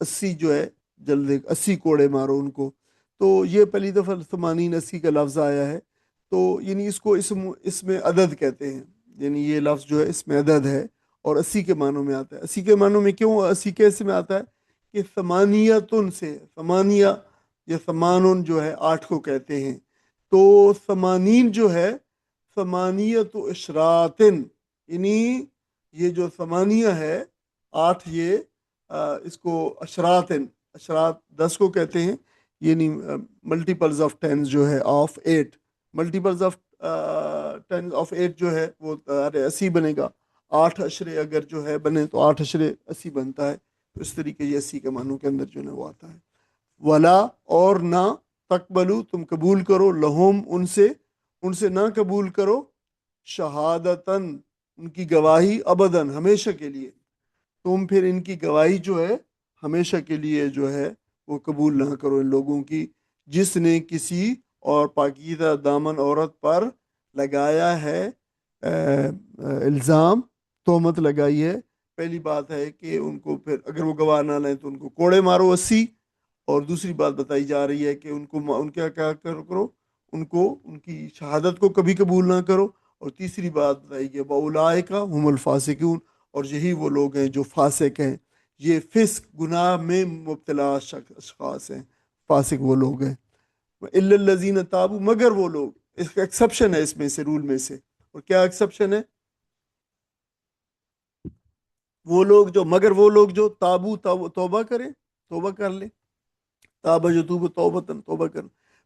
80 جو ہے جلدے 80 کوڑے مارو ان کو. تو یہ پہلی دفعہ ثمانین 80 کا لفظ آیا ہے. تو یعنی اس کو اس میں عدد کہتے ہیں، یعنی یہ لفظ جو ہے اس میں عدد ہے اور 80 کے معنوں میں آتا ہے. 80 کے معنوں میں کیوں 80 کیسے میں آتا ہے کہ ثمانیتن سے، ثمانیہ یا ثمانن جو ہے 8 کو کہتے ہیں. تو ثمانین جو ہے ثمانیت و اشراتن، یعنی یہ جو ثمانیہ ہے 8، یہ اس کو اشراتن، اشرات 10 کو کہتے ہیں، یعنی ملٹیپلز آف 10 جو ہے آف 8، ملٹیپلز آف 10 آف 8 جو ہے وہ 80 بنے گا. 8 اشرے اگر جو ہے بنے تو 8 اشرے 80 بنتا ہے. تو اس طریقے یہ 80 کے معنوں کے اندر جو ہے وہ آتا ہے. ولا اور نہ، تقبلو تم قبول کرو، لہم ان سے نہ قبول کرو، شہادتاً ان کی گواہی، ابداً ہمیشہ کے لیے. تم پھر ان کی گواہی جو ہے ہمیشہ کے لیے جو ہے وہ قبول نہ کرو ان لوگوں کی، جس نے کسی اور پاکیزہ دامن عورت پر لگایا ہے الزام، تہمت لگائی ہے. پہلی بات ہے کہ ان کو پھر اگر وہ گواہ نہ لیں تو ان کو کوڑے مارو 80. اور دوسری بات بتائی جا رہی ہے کہ ان کو ان کیا کیا کرو، ان کو ان کی شہادت کو کبھی قبول نہ کرو. اور تیسری بات بتائی گئی وَأُولَٰئِکَ هُمُ الْفَاسِقُونَ، اور یہی وہ لوگ ہیں جو فاسق ہیں. یہ فسق گناہ میں مبتلا اشخاص ہیں، فاسق وہ لوگ ہیں. إِلَّا الَّذِينَ تَابُوا، مگر وہ لوگ، اس کا ایکسیپشن ہے اس میں سے، رول میں سے. اور کیا ایکسیپشن ہے؟ وہ لوگ جو، مگر وہ لوگ جو تابو، توبہ کریں، توبہ کر لیں. تابہ یتوب توبتاً، توبہ کر،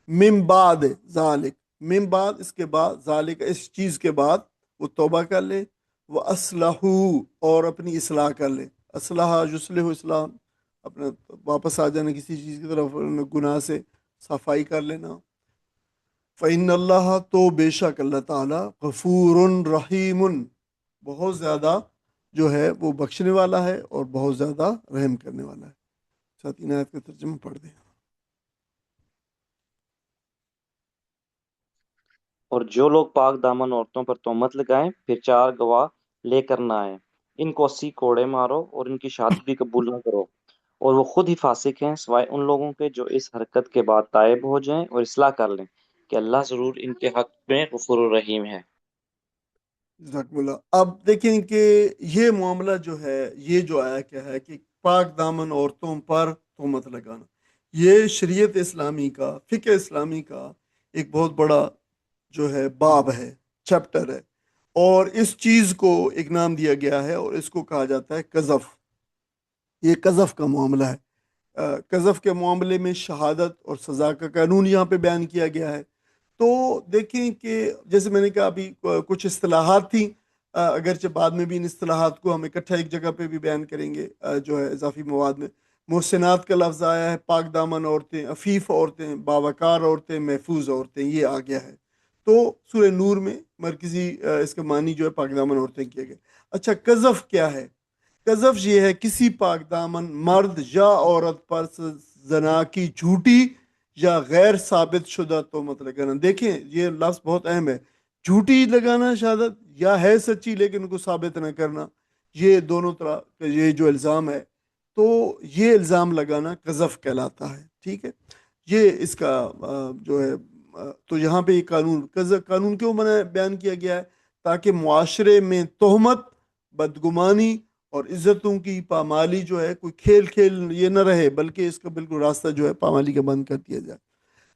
من بعد ذالک، من بعد اس کے بعد، ذالک اس چیز کے بعد وہ توبہ کر لیں. وہ اصلحو اور اپنی اصلاح کر لیں. اصلاح یصلح اسلام، اپنا واپس آ جانا کسی چیز کی طرف، گناہ سے صفائی کر لینا. فإن اللہ، تو بے شک اللہ تعالیٰ، غفور رحیم، بہت زیادہ جو ہے وہ بخشنے والا ہے اور بہت زیادہ رحم کرنے والا ہے۔ ساتھ ان آیت کا ترجمہ پڑھ دیں۔ اور جو لوگ پاک دامن عورتوں پر تہمت لگائیں پھر 4 گواہ لے کر نہ آئیں، ان کو 80 کوڑے مارو اور ان کی شہادت بھی قبول نہ کرو، اور وہ خود ہی فاسق ہیں سوائے ان لوگوں کے جو اس حرکت کے بعد تائب ہو جائیں اور اصلاح کر لیں کہ اللہ ضرور ان کے حق میں غفور الرحیم ہے۔ جزاکم اللہ۔ اب دیکھیں کہ یہ معاملہ جو ہے، یہ جو آیا کیا ہے کہ پاک دامن عورتوں پر تہمت لگانا، یہ شریعت اسلامی کا، فقہ اسلامی کا ایک بہت بڑا جو ہے باب ہے، چیپٹر ہے، اور اس چیز کو ایک نام دیا گیا ہے اور اس کو کہا جاتا ہے قذف۔ یہ قذف کا معاملہ ہے۔ قذف کے معاملے میں شہادت اور سزا کا قانون یہاں پہ بیان کیا گیا ہے۔ تو دیکھیں کہ جیسے میں نے کہا ابھی کچھ اصطلاحات تھیں، اگرچہ بعد میں بھی ان اصطلاحات کو ہم اکٹھا ایک جگہ پہ بھی بیان کریں گے جو ہے اضافی مواد میں۔ محسنات کا لفظ آیا ہے، پاک دامن عورتیں، عفیف عورتیں، باوقار عورتیں، محفوظ عورتیں، یہ آ گیا ہے۔ تو سورہ نور میں مرکزی اس کا معنی جو ہے پاک دامن عورتیں کیا گیا۔ اچھا، قذف کیا ہے؟ قذف یہ ہے کسی پاک دامن مرد یا عورت پر زنا کی جھوٹی یا غیر ثابت شدہ تہمت لگانا۔ دیکھیں یہ لفظ بہت اہم ہے، جھوٹی لگانا شہادت، یا ہے سچی لیکن ان کو ثابت نہ کرنا، یہ دونوں طرح کا یہ جو الزام ہے، تو یہ الزام لگانا قذف کہلاتا ہے۔ ٹھیک ہے، یہ اس کا جو ہے تو یہاں پہ یہ قانون کیوں بیان کیا گیا ہے؟ تاکہ معاشرے میں تہمت، بدگمانی اور عزتوں کی پامالی جو ہے کوئی کھیل یہ نہ رہے، بلکہ اس کا بالکل راستہ جو ہے پامالی کا بند کر دیا جائے۔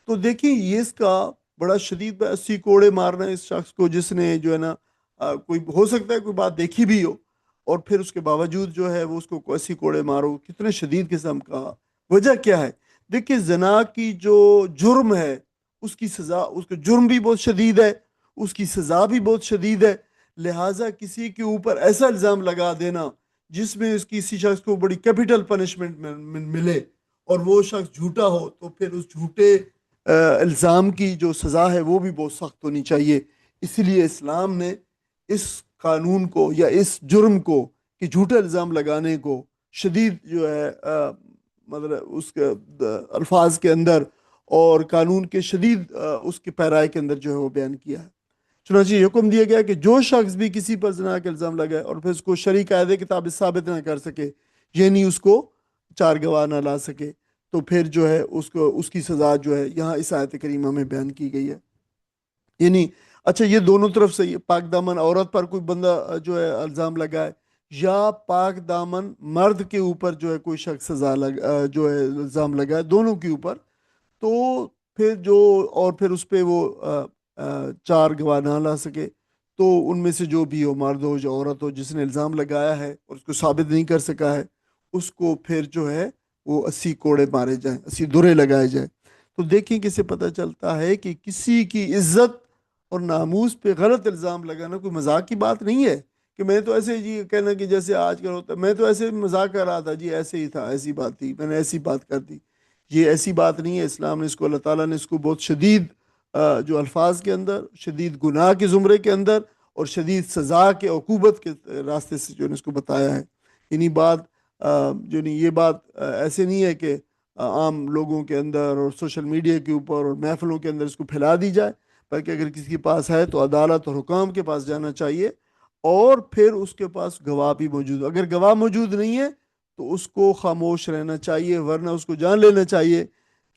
تو دیکھیں یہ اس کا بڑا شدید 80 کوڑے مارنا ہے اس شخص کو جس نے جو ہے نا کوئی ہو سکتا ہے کوئی بات دیکھی بھی ہو، اور پھر اس کے باوجود جو ہے وہ اس کو 80 کوڑے مارو، کتنے شدید قسم کا۔ وجہ کیا ہے؟ دیکھیں زنا کی جو جرم ہے اس کی سزا، اس کا جرم بھی بہت شدید ہے، اس کی سزا بھی بہت شدید ہے، لہٰذا کسی کے اوپر ایسا الزام لگا دینا جس میں اس کسی شخص کو بڑی کیپٹل پنشمنٹ ملے اور وہ شخص جھوٹا ہو، تو پھر اس جھوٹے الزام کی جو سزا ہے وہ بھی بہت سخت ہونی چاہیے۔ اس لیے اسلام نے اس قانون کو یا اس جرم کو کہ جھوٹا الزام لگانے کو شدید جو ہے مطلب اس کے الفاظ کے اندر اور قانون کے شدید اس کے پیرائے کے اندر جو ہے وہ بیان کیا ہے۔ چنانچہ یہ حکم دیا گیا کہ جو شخص بھی کسی پر زنا کا الزام لگائے اور پھر اس کو شرعی قاعدے کتاب ثابت نہ کر سکے، یعنی اس کو 4 گواہ نہ لا سکے، تو پھر جو ہے اس کی سزا جو ہے یہاں اس آیت کریمہ میں بیان کی گئی ہے۔ یعنی اچھا یہ دونوں طرف سے، یہ پاک دامن عورت پر کوئی بندہ جو ہے الزام لگائے یا پاک دامن مرد کے اوپر جو ہے کوئی شخص جو ہے الزام لگائے، دونوں کے اوپر، تو پھر اور پھر اس پہ وہ 4 گواہ نہ لا سکے، تو ان میں سے جو بھی ہو، مرد ہو یا عورت ہو، جس نے الزام لگایا ہے اور اس کو ثابت نہیں کر سکا ہے، اس کو پھر جو ہے وہ 80 کوڑے مارے جائیں، 80 درے لگائے جائیں۔ تو دیکھیں کہ سے پتہ چلتا ہے کہ کسی کی عزت اور ناموس پہ غلط الزام لگانا کوئی مذاق کی بات نہیں ہے کہ میں تو ایسے جی کہنا کہ جیسے آج کل ہوتا ہے، میں تو ایسے مذاق کر رہا تھا جی، ایسے ہی تھا، ایسی بات تھی، میں نے ایسی بات کر دی۔ یہ ایسی بات نہیں ہے۔ اسلام نے اس کو، اللہ تعالیٰ نے اس کو بہت شدید جو الفاظ کے اندر، شدید گناہ کے زمرے کے اندر اور شدید سزا کے عقوبت کے راستے سے جو ہے اس کو بتایا ہے۔ یعنی بات جو نہیں، یہ بات ایسے نہیں ہے کہ عام لوگوں کے اندر اور سوشل میڈیا کے اوپر اور محفلوں کے اندر اس کو پھیلا دی جائے، بلکہ اگر کسی کے پاس ہے تو عدالت اور حکام کے پاس جانا چاہیے، اور پھر اس کے پاس گواہ بھی موجود، اگر گواہ موجود نہیں ہے تو اس کو خاموش رہنا چاہیے، ورنہ اس کو جان لینا چاہیے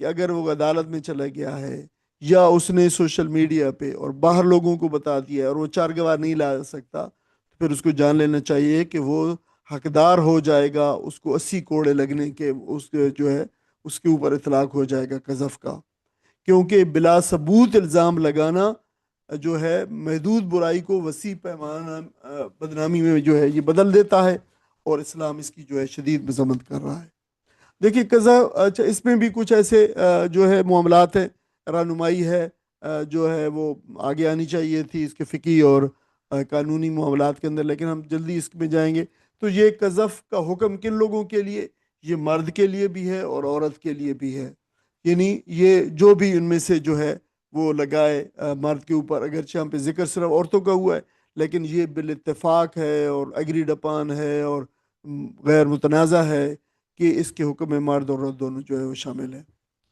کہ اگر وہ عدالت میں چلا گیا ہے یا اس نے سوشل میڈیا پہ اور باہر لوگوں کو بتا دیا ہے اور وہ 4 گواہ نہیں لا سکتا، تو پھر اس کو جان لینا چاہیے کہ وہ حقدار ہو جائے گا اس کو 80 کوڑے لگنے کے، اس جو ہے اس کے اوپر اطلاق ہو جائے گا قذف کا، کیونکہ بلا ثبوت الزام لگانا جو ہے محدود برائی کو وسیع پیمانہ بدنامی میں جو ہے یہ بدل دیتا ہے، اور اسلام اس کی جو ہے شدید مذمت کر رہا ہے۔ دیکھیے قذف، اچھا اس میں بھی کچھ ایسے جو ہے معاملات ہیں، رہنمائی ہے جو ہے وہ آگے آنی چاہیے تھی اس کے فقہی اور قانونی معاملات کے اندر، لیکن ہم جلدی اس میں جائیں گے۔ تو یہ قذف کا حکم کن لوگوں کے لیے؟ یہ مرد کے لیے بھی ہے اور عورت کے لیے بھی ہے، یعنی یہ جو بھی ان میں سے جو ہے وہ لگائے مرد کے اوپر، اگرچہ ہم پہ ذکر صرف عورتوں کا ہوا ہے، لیکن یہ بالاتفاق ہے اور ایگریڈ اپان ہے اور غیر متنازع ہے کہ اس کے حکم میں مرد اور عورت دونوں جو ہے وہ شامل ہے،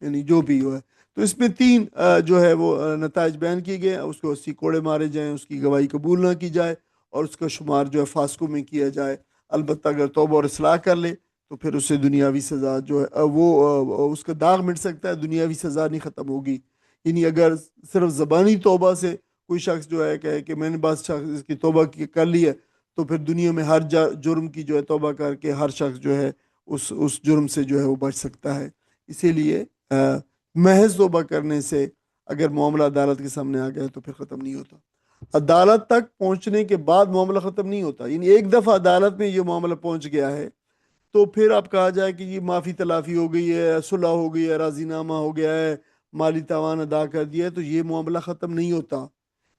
یعنی جو بھی ہو ہے۔ تو اس میں تین جو ہے وہ نتائج بیان کیے گئے ہیں، اس کو 80 کوڑے مارے جائیں، اس کی گواہی قبول نہ کی جائے، اور اس کا شمار جو ہے فاسقوں میں کیا جائے۔ البتہ اگر توبہ اور اصلاح کر لے تو پھر اسے دنیاوی سزا جو ہے وہ اس کا داغ مٹ سکتا ہے، دنیاوی سزا نہیں ختم ہوگی۔ یعنی اگر صرف زبانی توبہ سے کوئی شخص جو ہے کہے کہ میں نے بس شخص اس کی توبہ کر لی ہے، تو پھر دنیا میں ہر جرم کی جو ہے توبہ کر کے ہر شخص جو ہے اس جرم سے جو ہے وہ بچ سکتا ہے۔ اسی لیے محض توبہ کرنے سے اگر معاملہ عدالت کے سامنے آ گیا تو پھر ختم نہیں ہوتا۔ عدالت تک پہنچنے کے بعد معاملہ ختم نہیں ہوتا، یعنی ایک دفعہ عدالت میں یہ معاملہ پہنچ گیا ہے تو پھر اب کہا جائے کہ یہ معافی تلافی ہو گئی ہے، صلح ہو گئی ہے، راضی نامہ ہو گیا ہے، مالی تاوان ادا کر دیا ہے، تو یہ معاملہ ختم نہیں ہوتا۔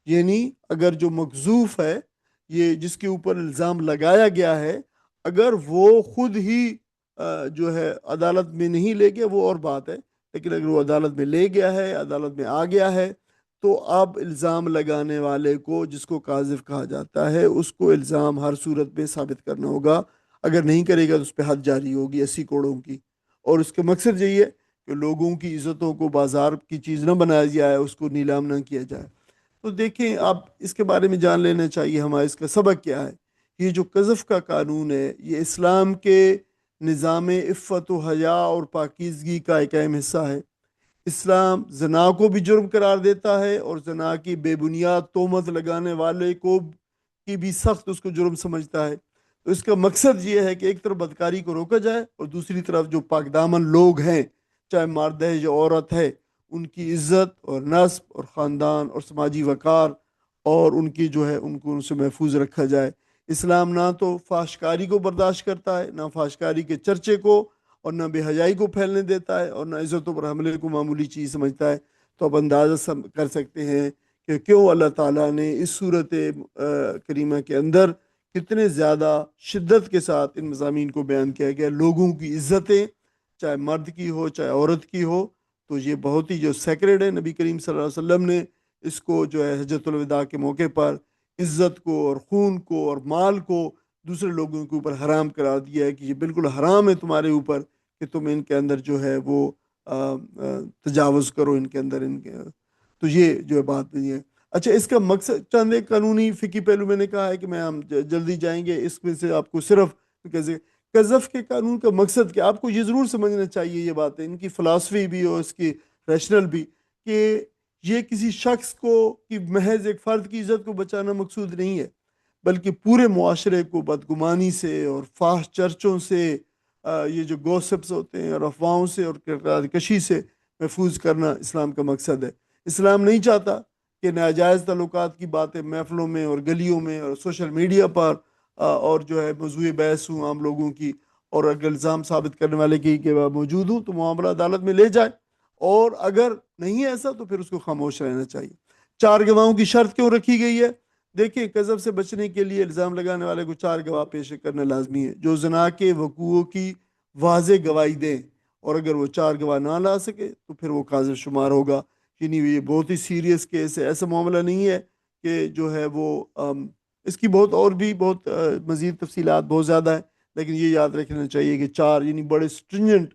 یعنی اگر جو مقذوف ہے، یہ جس کے اوپر الزام لگایا گیا ہے، اگر وہ خود ہی جو ہے عدالت میں نہیں لے گیا وہ اور بات ہے، لیکن اگر وہ عدالت میں لے گیا ہے، عدالت میں آ گیا ہے، تو اب الزام لگانے والے کو، جس کو قاذف کہا جاتا ہے، اس کو الزام ہر صورت میں ثابت کرنا ہوگا۔ اگر نہیں کرے گا تو اس پہ حد جاری ہوگی 80 کوڑوں کی۔ اور اس کا مقصد یہی ہے کہ لوگوں کی عزتوں کو بازار کی چیز نہ بنایا جائے، اس کو نیلام نہ کیا جائے۔ تو دیکھیں، آپ اس کے بارے میں جان لینا چاہیے ہمارا اس کا سبق کیا ہے۔ یہ جو قذف کا قانون ہے، یہ اسلام کے نظام عفت و حیا اور پاکیزگی کا ایک اہم حصہ ہے۔ اسلام زنا کو بھی جرم قرار دیتا ہے، اور زنا کی بے بنیاد تہمت لگانے والے کو کی بھی سخت اس کو جرم سمجھتا ہے۔ تو اس کا مقصد یہ ہے کہ ایک طرف بدکاری کو روکا جائے، اور دوسری طرف جو پاک دامن لوگ ہیں، چاہے مرد ہے یا عورت ہے، ان کی عزت اور نسب اور خاندان اور سماجی وقار اور ان کی جو ہے ان سے محفوظ رکھا جائے۔ اسلام نہ تو فحشکاری کو برداشت کرتا ہے، نہ فحشکاری کے چرچے کو، اور نہ بے حیائی کو پھیلنے دیتا ہے، اور نہ عزتوں پر حملے کو معمولی چیز سمجھتا ہے۔ تو اب اندازہ کر سکتے ہیں کہ کیوں اللہ تعالیٰ نے اس صورت کریمہ کے اندر کتنے زیادہ شدت کے ساتھ ان مضامین کو بیان کیا گیا۔ لوگوں کی عزتیں، چاہے مرد کی ہو چاہے عورت کی ہو، تو یہ بہت ہی جو سیکریڈ ہے۔ نبی کریم صلی اللہ علیہ وسلم نے اس کو جو ہے حجۃ الوداع کے موقع پر عزت کو اور خون کو اور مال کو دوسرے لوگوں کے اوپر حرام قرار دیا ہے، کہ یہ بالکل حرام ہے تمہارے اوپر کہ تم ان کے اندر جو ہے وہ تجاوز کرو ان کے اندر ان کے۔ تو یہ جو ہے بات نہیں ہے۔ اچھا، اس کا مقصد چند ایک قانونی فقی پہلو میں نے کہا ہے کہ میں ہم جلدی جائیں گے اس میں سے، آپ کو صرف قذف کے قانون کا مقصد کہ آپ کو یہ ضرور سمجھنا چاہیے، یہ باتیں ان کی فلاسفی بھی اور اس کی ریشنل بھی، کہ یہ کسی شخص کو کہ محض ایک فرد کی عزت کو بچانا مقصود نہیں ہے، بلکہ پورے معاشرے کو بدگمانی سے اور فاحش چرچوں سے، یہ جو گوسپس ہوتے ہیں اور افواہوں سے اور کردار کشی سے محفوظ کرنا اسلام کا مقصد ہے۔ اسلام نہیں چاہتا کہ ناجائز تعلقات کی باتیں محفلوں میں اور گلیوں میں اور سوشل میڈیا پر اور جو ہے موضوع بحث ہوں عام لوگوں کی، اور اگر الزام ثابت کرنے والے کی کہ وہ موجود ہوں تو معاملہ عدالت میں لے جائے، اور اگر نہیں ہے ایسا تو پھر اس کو خاموش رہنا چاہیے۔ 4 گواہوں کی شرط کیوں رکھی گئی ہے؟ دیکھیں، قذف سے بچنے کے لیے الزام لگانے والے کو 4 گواہ پیش کرنا لازمی ہے، جو زنا کے وقوع کی واضح گواہی دیں، اور اگر وہ 4 گواہ نہ لا سکے تو پھر وہ قاذف شمار ہوگا۔ یعنی یہ بہت ہی سیریس کیس ہے، ایسا معاملہ نہیں ہے کہ جو ہے وہ اس کی بہت اور بھی بہت مزید تفصیلات بہت زیادہ ہیں، لیکن یہ یاد رکھنا چاہیے کہ 4 یعنی بڑے سٹرنجنٹ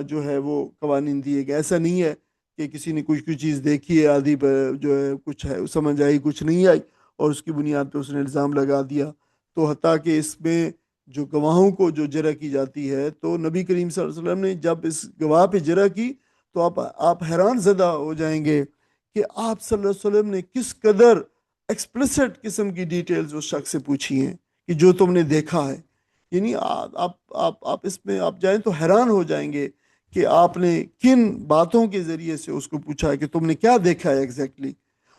جو ہے وہ قوانین دیے گئے۔ ایسا نہیں ہے کہ کسی نے کچھ چیز دیکھی ہے، آدھی جو ہے کچھ ہے سمجھ آئی کچھ نہیں آئی اور اس کی بنیاد پہ اس نے الزام لگا دیا۔ تو حتیٰ کہ اس میں جو گواہوں کو جو جرح کی جاتی ہے، تو نبی کریم صلی اللہ علیہ وسلم نے جب اس گواہ پہ جرح کی تو آپ حیران زدہ ہو جائیں گے کہ آپ صلی اللہ علیہ وسلم نے کس قدر ایکسپلسٹ قسم کی ڈیٹیلز اس شخص سے پوچھی ہیں کہ جو تم نے دیکھا ہے۔ یعنی آپ اس میں آپ جائیں تو حیران ہو جائیں گے کہ آپ نے کن باتوں کے ذریعے سے اس کو پوچھا ہے کہ تم نے کیا دیکھا ہے ایگزیکٹلی،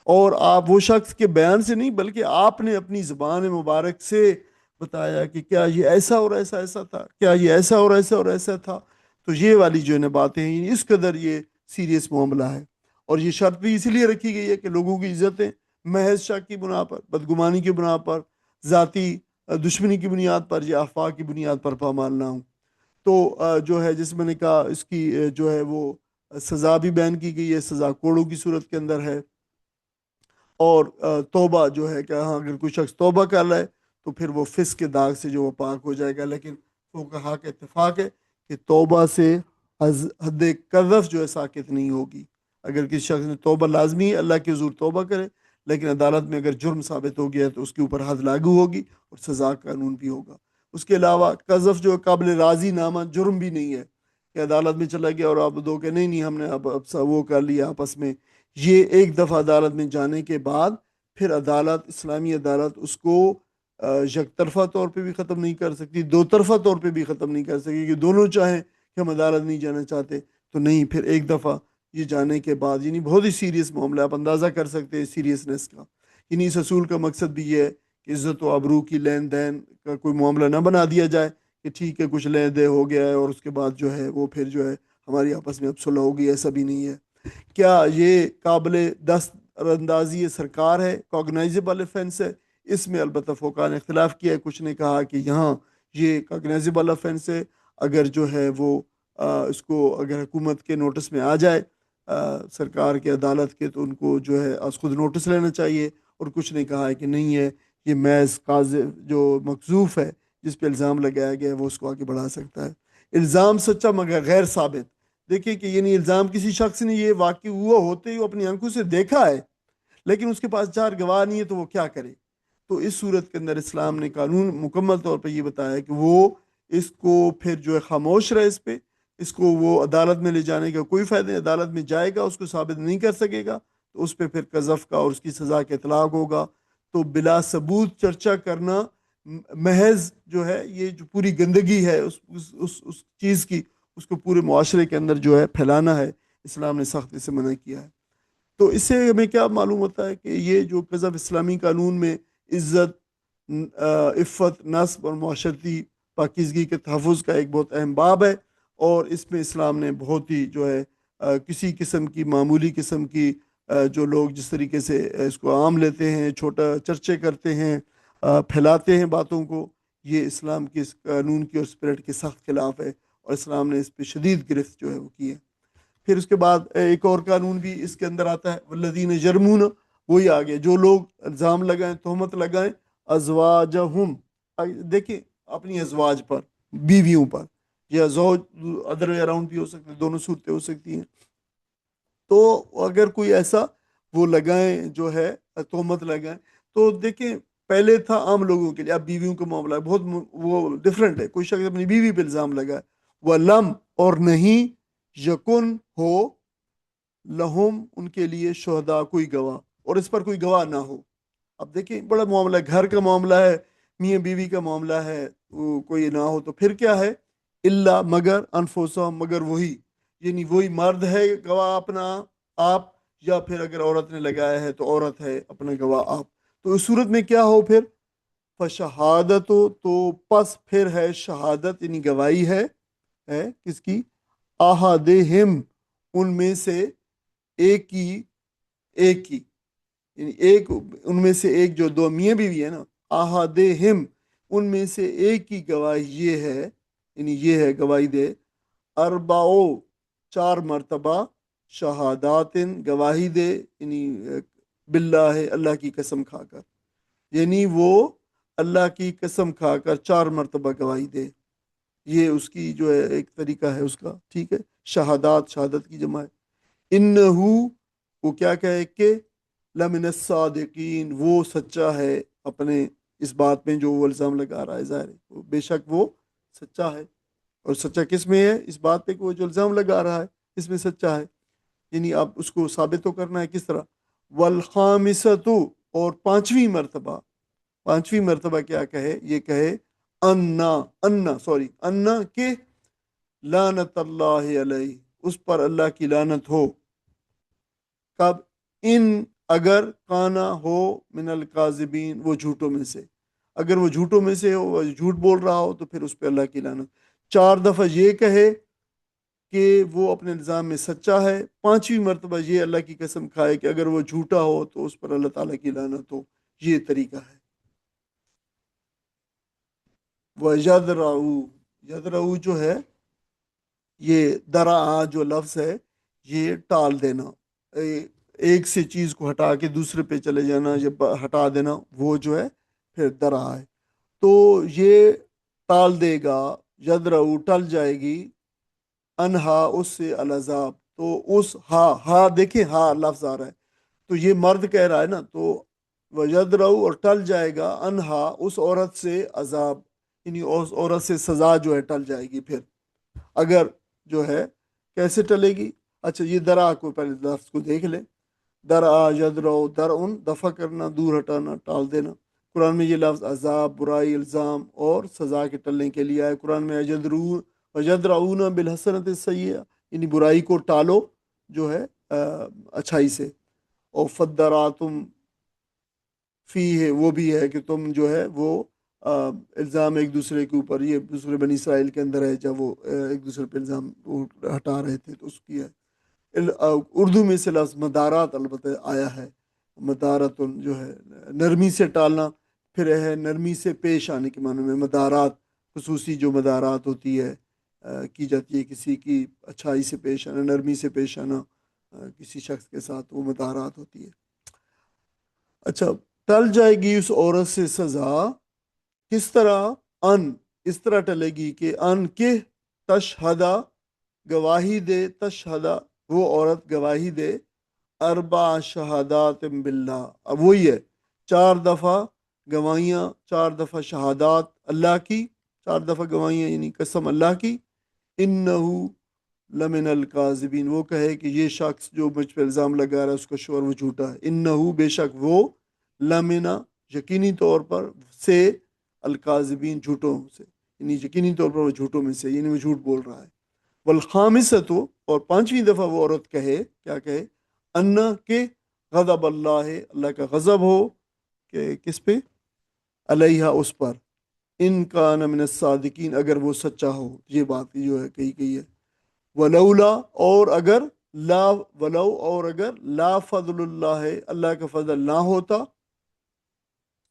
اور آپ وہ شخص کے بیان سے نہیں بلکہ آپ نے اپنی زبان مبارک سے بتایا کہ کیا یہ ایسا اور ایسا ایسا تھا، کیا یہ ایسا اور ایسا اور ایسا تھا۔ تو یہ والی جو ہے باتیں ہیں، اس قدر یہ سیریس معاملہ ہے، اور یہ شرط بھی اسی لیے رکھی گئی ہے کہ لوگوں کی عزتیں محض شک کی بنا پر، بدگمانی کی بنا پر، ذاتی دشمنی کی بنیاد پر یا افواہ کی بنیاد پر پامال نہ ہوں۔ تو جو ہے جس میں نے کہا اس کی جو ہے وہ سزا بھی بیان کی گئی ہے، سزا کوڑوں کی صورت کے اندر ہے، اور توبہ جو ہے کہ ہاں اگر کوئی شخص توبہ کر لے تو پھر وہ فسق کے داغ سے جو وہ پاک ہو جائے گا، لیکن فقہا کا اتفاق ہے کہ توبہ سے حد قذف جو ہے ساقط نہیں ہوگی۔ اگر کسی شخص نے توبہ، لازمی ہے اللہ کے حضور توبہ کرے، لیکن عدالت میں اگر جرم ثابت ہو گیا تو اس کے اوپر حد لاگو ہوگی اور سزا کا قانون بھی ہوگا۔ اس کے علاوہ قذف جو ہے قابل راضی نامہ جرم بھی نہیں ہے کہ عدالت میں چلا گیا اور آپ دو کہ نہیں نہیں ہم نے اب وہ کر لیا آپس میں۔ یہ ایک دفعہ عدالت میں جانے کے بعد پھر عدالت، اسلامی عدالت اس کو یک طرفہ طور پہ بھی ختم نہیں کر سکتی، دو طرفہ طور پہ بھی ختم نہیں کر سکتی کہ دونوں چاہیں کہ ہم عدالت نہیں جانا چاہتے تو نہیں، پھر ایک دفعہ یہ جانے کے بعد، یعنی بہت ہی سیریس معاملہ، آپ اندازہ کر سکتے ہیں سیریسنس کا۔ یعنی اس اصول کا مقصد بھی یہ ہے کہ عزت و آبرو کی لین دین کا کوئی معاملہ نہ بنا دیا جائے کہ ٹھیک ہے کچھ لین دے ہو گیا ہے اور اس کے بعد جو ہے وہ پھر جو ہے ہماری آپس میں اب صلح ہوگی، ایسا بھی نہیں ہے۔ کیا یہ قابل دست اندازی سرکار ہے، کوگنائزیبل افینس ہے؟ اس میں البتہ فقہاء نے اختلاف کیا ہے۔ کچھ نے کہا کہ یہاں یہ کوگنائزیبل افینس ہے اگر جو ہے وہ اس کو اگر حکومت کے نوٹس میں آ جائے، سرکار کے، عدالت کے، تو ان کو جو ہے از خود نوٹس لینا چاہیے۔ اور کچھ نے کہا ہے کہ نہیں ہے، یہ محض قاذف جو مقذوف ہے جس پہ الزام لگایا گیا ہے وہ اس کو آگے بڑھا سکتا ہے۔ الزام سچا مگر غیر ثابت، دیکھیں کہ یعنی الزام کسی شخص نے یہ واقع ہوا ہوتے ہی اپنی آنکھوں سے دیکھا ہے لیکن اس کے پاس چار گواہ نہیں ہے تو وہ کیا کرے؟ تو اس صورت کے اندر اسلام نے قانون مکمل طور پہ یہ بتایا کہ وہ اس کو پھر جو ہے خاموش رہے، اس پہ، اس کو وہ عدالت میں لے جانے کا کوئی فائدہ نہیں۔ عدالت میں جائے گا، اس کو ثابت نہیں کر سکے گا تو اس پہ پھر قذف کا اور اس کی سزا کا اطلاق ہوگا۔ تو بلا ثبوت چرچا کرنا محض جو ہے یہ جو پوری گندگی ہے اس چیز کی، اس کو پورے معاشرے کے اندر جو ہے پھیلانا ہے، اسلام نے سختی سے منع کیا ہے۔ تو اس سے ہمیں کیا معلوم ہوتا ہے کہ یہ جو قذف اسلامی قانون میں عزت، عفت، نسب اور معاشرتی پاکیزگی کے تحفظ کا ایک بہت اہم باب ہے، اور اس میں اسلام نے بہت ہی جو ہے کسی قسم کی معمولی قسم کی جو لوگ جس طریقے سے اس کو عام لیتے ہیں، چھوٹا چرچے کرتے ہیں، پھیلاتے ہیں باتوں کو، یہ اسلام کے اس قانون کی اور اسپرٹ کے سخت خلاف ہے، اور اسلام نے اس پہ شدید گرفت جو ہے وہ کی ہے۔ پھر اس کے بعد ایک اور قانون بھی اس کے اندر آتا ہے، والذین یجرمون، وہی آگے جو لوگ الزام لگائیں، تہمت لگائیں، ازواجہم، دیکھیں اپنی ازواج پر، بیویوں پر، یا زوج ادر وے اراؤنڈ بھی ہو سکتے ہیں، دونوں صورتیں ہو سکتی ہیں۔ تو اگر کوئی ایسا وہ لگائیں جو ہے تہمت لگائیں، تو دیکھیں پہلے تھا عام لوگوں کے لیے، اب بیویوں کا معاملہ ہے، بہت وہ ڈفرینٹ ہے۔ کوئی شخص اپنی بیوی پہ الزام لگائے، وَلَمْ، اور نہیں، یکن ہو، لہم، ان کے لیے، شہداء، کوئی گواہ، اور اس پر کوئی گواہ نہ ہو۔ اب دیکھیں بڑا معاملہ ہے، گھر کا معاملہ ہے، میاں بیوی کا معاملہ ہے، کوئی نہ ہو تو پھر کیا ہے؟ اللہ، مگر، انفسہم، مگر وہی، یعنی وہی مرد ہے گواہ اپنا آپ، یا پھر اگر عورت نے لگایا ہے تو عورت ہے اپنا گواہ آپ۔ تو اس صورت میں کیا ہو پھر؟ فشہادت ہو، تو پس پھر ہے شہادت، یعنی گواہی ہے کس کی؟ احدہم، ان میں سے ایک کی، یعنی ایک ان میں سے ایک، جو دو میاں بیوی ہے نا، احدہم، ان میں سے ایک کی گواہی یہ ہے، یعنی یہ ہے گواہی دے، اربعو، چار مرتبہ، شہادات، گواہی دے، یعنی باللہ، اللہ کی قسم کھا کر، یعنی وہ اللہ کی قسم کھا کر چار مرتبہ گواہی دے۔ یہ اس کی جو ہے ایک طریقہ ہے اس کا، ٹھیک ہے، شہادات، شہادت کی جمع ہے۔ انہو، وہ کیا کہے کہ لمن الصادقین، وہ سچا ہے اپنے اس بات میں جو وہ الزام لگا رہا ہے، ظاہر ہے بے شک وہ سچا ہے۔ اور سچا کس میں ہے؟ اس بات پہ کہ وہ جو الزام لگا رہا ہے اس میں سچا ہے، یعنی اب اس کو ثابت تو کرنا ہے کس طرح؟ والخامسۃ، اور پانچویں مرتبہ کیا کہے؟ یہ کہے انا کہ لعنت اللہ علیہ، اس پر اللہ کی لعنت ہو، کب؟ ان، اگر، کانا ہو، من الکاذبین، وہ جھوٹوں میں سے، اگر وہ جھوٹوں میں سے ہو، وہ جھوٹ بول رہا ہو تو پھر اس پہ اللہ کی لعنت۔ چار دفعہ یہ کہے کہ وہ اپنے الزام میں سچا ہے، پانچویں مرتبہ یہ اللہ کی قسم کھائے کہ اگر وہ جھوٹا ہو تو اس پر اللہ تعالیٰ کی لعنت ہو۔ یہ طریقہ ہے۔ یدرعو جو ہے، یہ درا جو لفظ ہے یہ ٹال دینا، ایک سے چیز کو ہٹا کے دوسرے پہ چلے جانا یا ہٹا دینا، وہ جو ہے پھر درا ہے. تو یہ ٹال دے گا، یدرؤ ٹل جائے گی، انہا اس سے العذاب. تو اس ہا دیکھیں، ہا لفظ آ رہا ہے تو یہ مرد کہہ رہا ہے نا، تو وَيَدْرَؤُ اور ٹل جائے گا، انہا اس عورت سے عذاب، یعنی اس عورت سے سزا جو ہے ٹل جائے گی. پھر اگر جو ہے کیسے ٹلے گی؟ اچھا یہ درا کو پہلے لفظ کو دیکھ لیں. درا یدرؤ، درعن دفع کرنا، دور ہٹانا، ٹال دینا. قرآن میں یہ لفظ عذاب، برائی، الزام اور سزا کے ٹلنے کے لیے آئے. قرآن میں یدرؤون بالحسنۃ السیئہ، یعنی برائی کو ٹالو جو ہے اچھائی سے. اور فدراتم فی ہے، وہ بھی ہے کہ تم جو ہے وہ الزام ایک دوسرے کے اوپر، یہ دوسرے بنی اسرائیل کے اندر ہے جب وہ ایک دوسرے پہ الزام ہٹا رہے تھے تو اس کی ہے. اردو میں سے لفظ مدارات البتہ آیا ہے. مدارت جو ہے نرمی سے ٹالنا، پھر ہے نرمی سے پیش آنے کے معنی میں مدارات. خصوصی جو مدارات ہوتی ہے کی جاتی ہے، کسی کی اچھائی سے پیش آنا، نرمی سے پیش آنا کسی شخص کے ساتھ، وہ مدارات ہوتی ہے. اچھا ٹل جائے گی اس عورت سے سزا، کس طرح؟ ان اس طرح ٹلے گی کہ ان کے تشہدہ گواہی دے، تشہدہ وہ عورت گواہی دے، اربع شہادات باللہ. اب وہی ہے 4 دفعہ گواہیاں، 4 دفعہ شہادات اللہ کی، 4 دفعہ گواہیاں یعنی قسم اللہ کی. انہو لمن الکاذبین، وہ کہے کہ یہ شخص جو مجھ پہ الزام لگا رہا ہے اس کا شوہر وہ جھوٹا ہے. انہو بے شک وہ، لمنا یقینی طور پر، سے، الکاذبین جھوٹوں سے، یعنی یقینی طور پر وہ جھوٹوں میں سے، یعنی وہ جھوٹ بول رہا ہے. والخامسۃ اور 5ویں دفعہ وہ عورت کہے، کیا کہے؟ ان کہ غضب اللہ، اللہ کا غضب ہو کہ کس پہ؟ علیہا اس پر. ان کان من الصادقین اگر وہ سچا ہو. یہ بات جو ہے کہی گئی ہے. ولولا اور اگر، لا ولو اور اگر، لا فضل اللہ اللہ کا فضل نہ ہوتا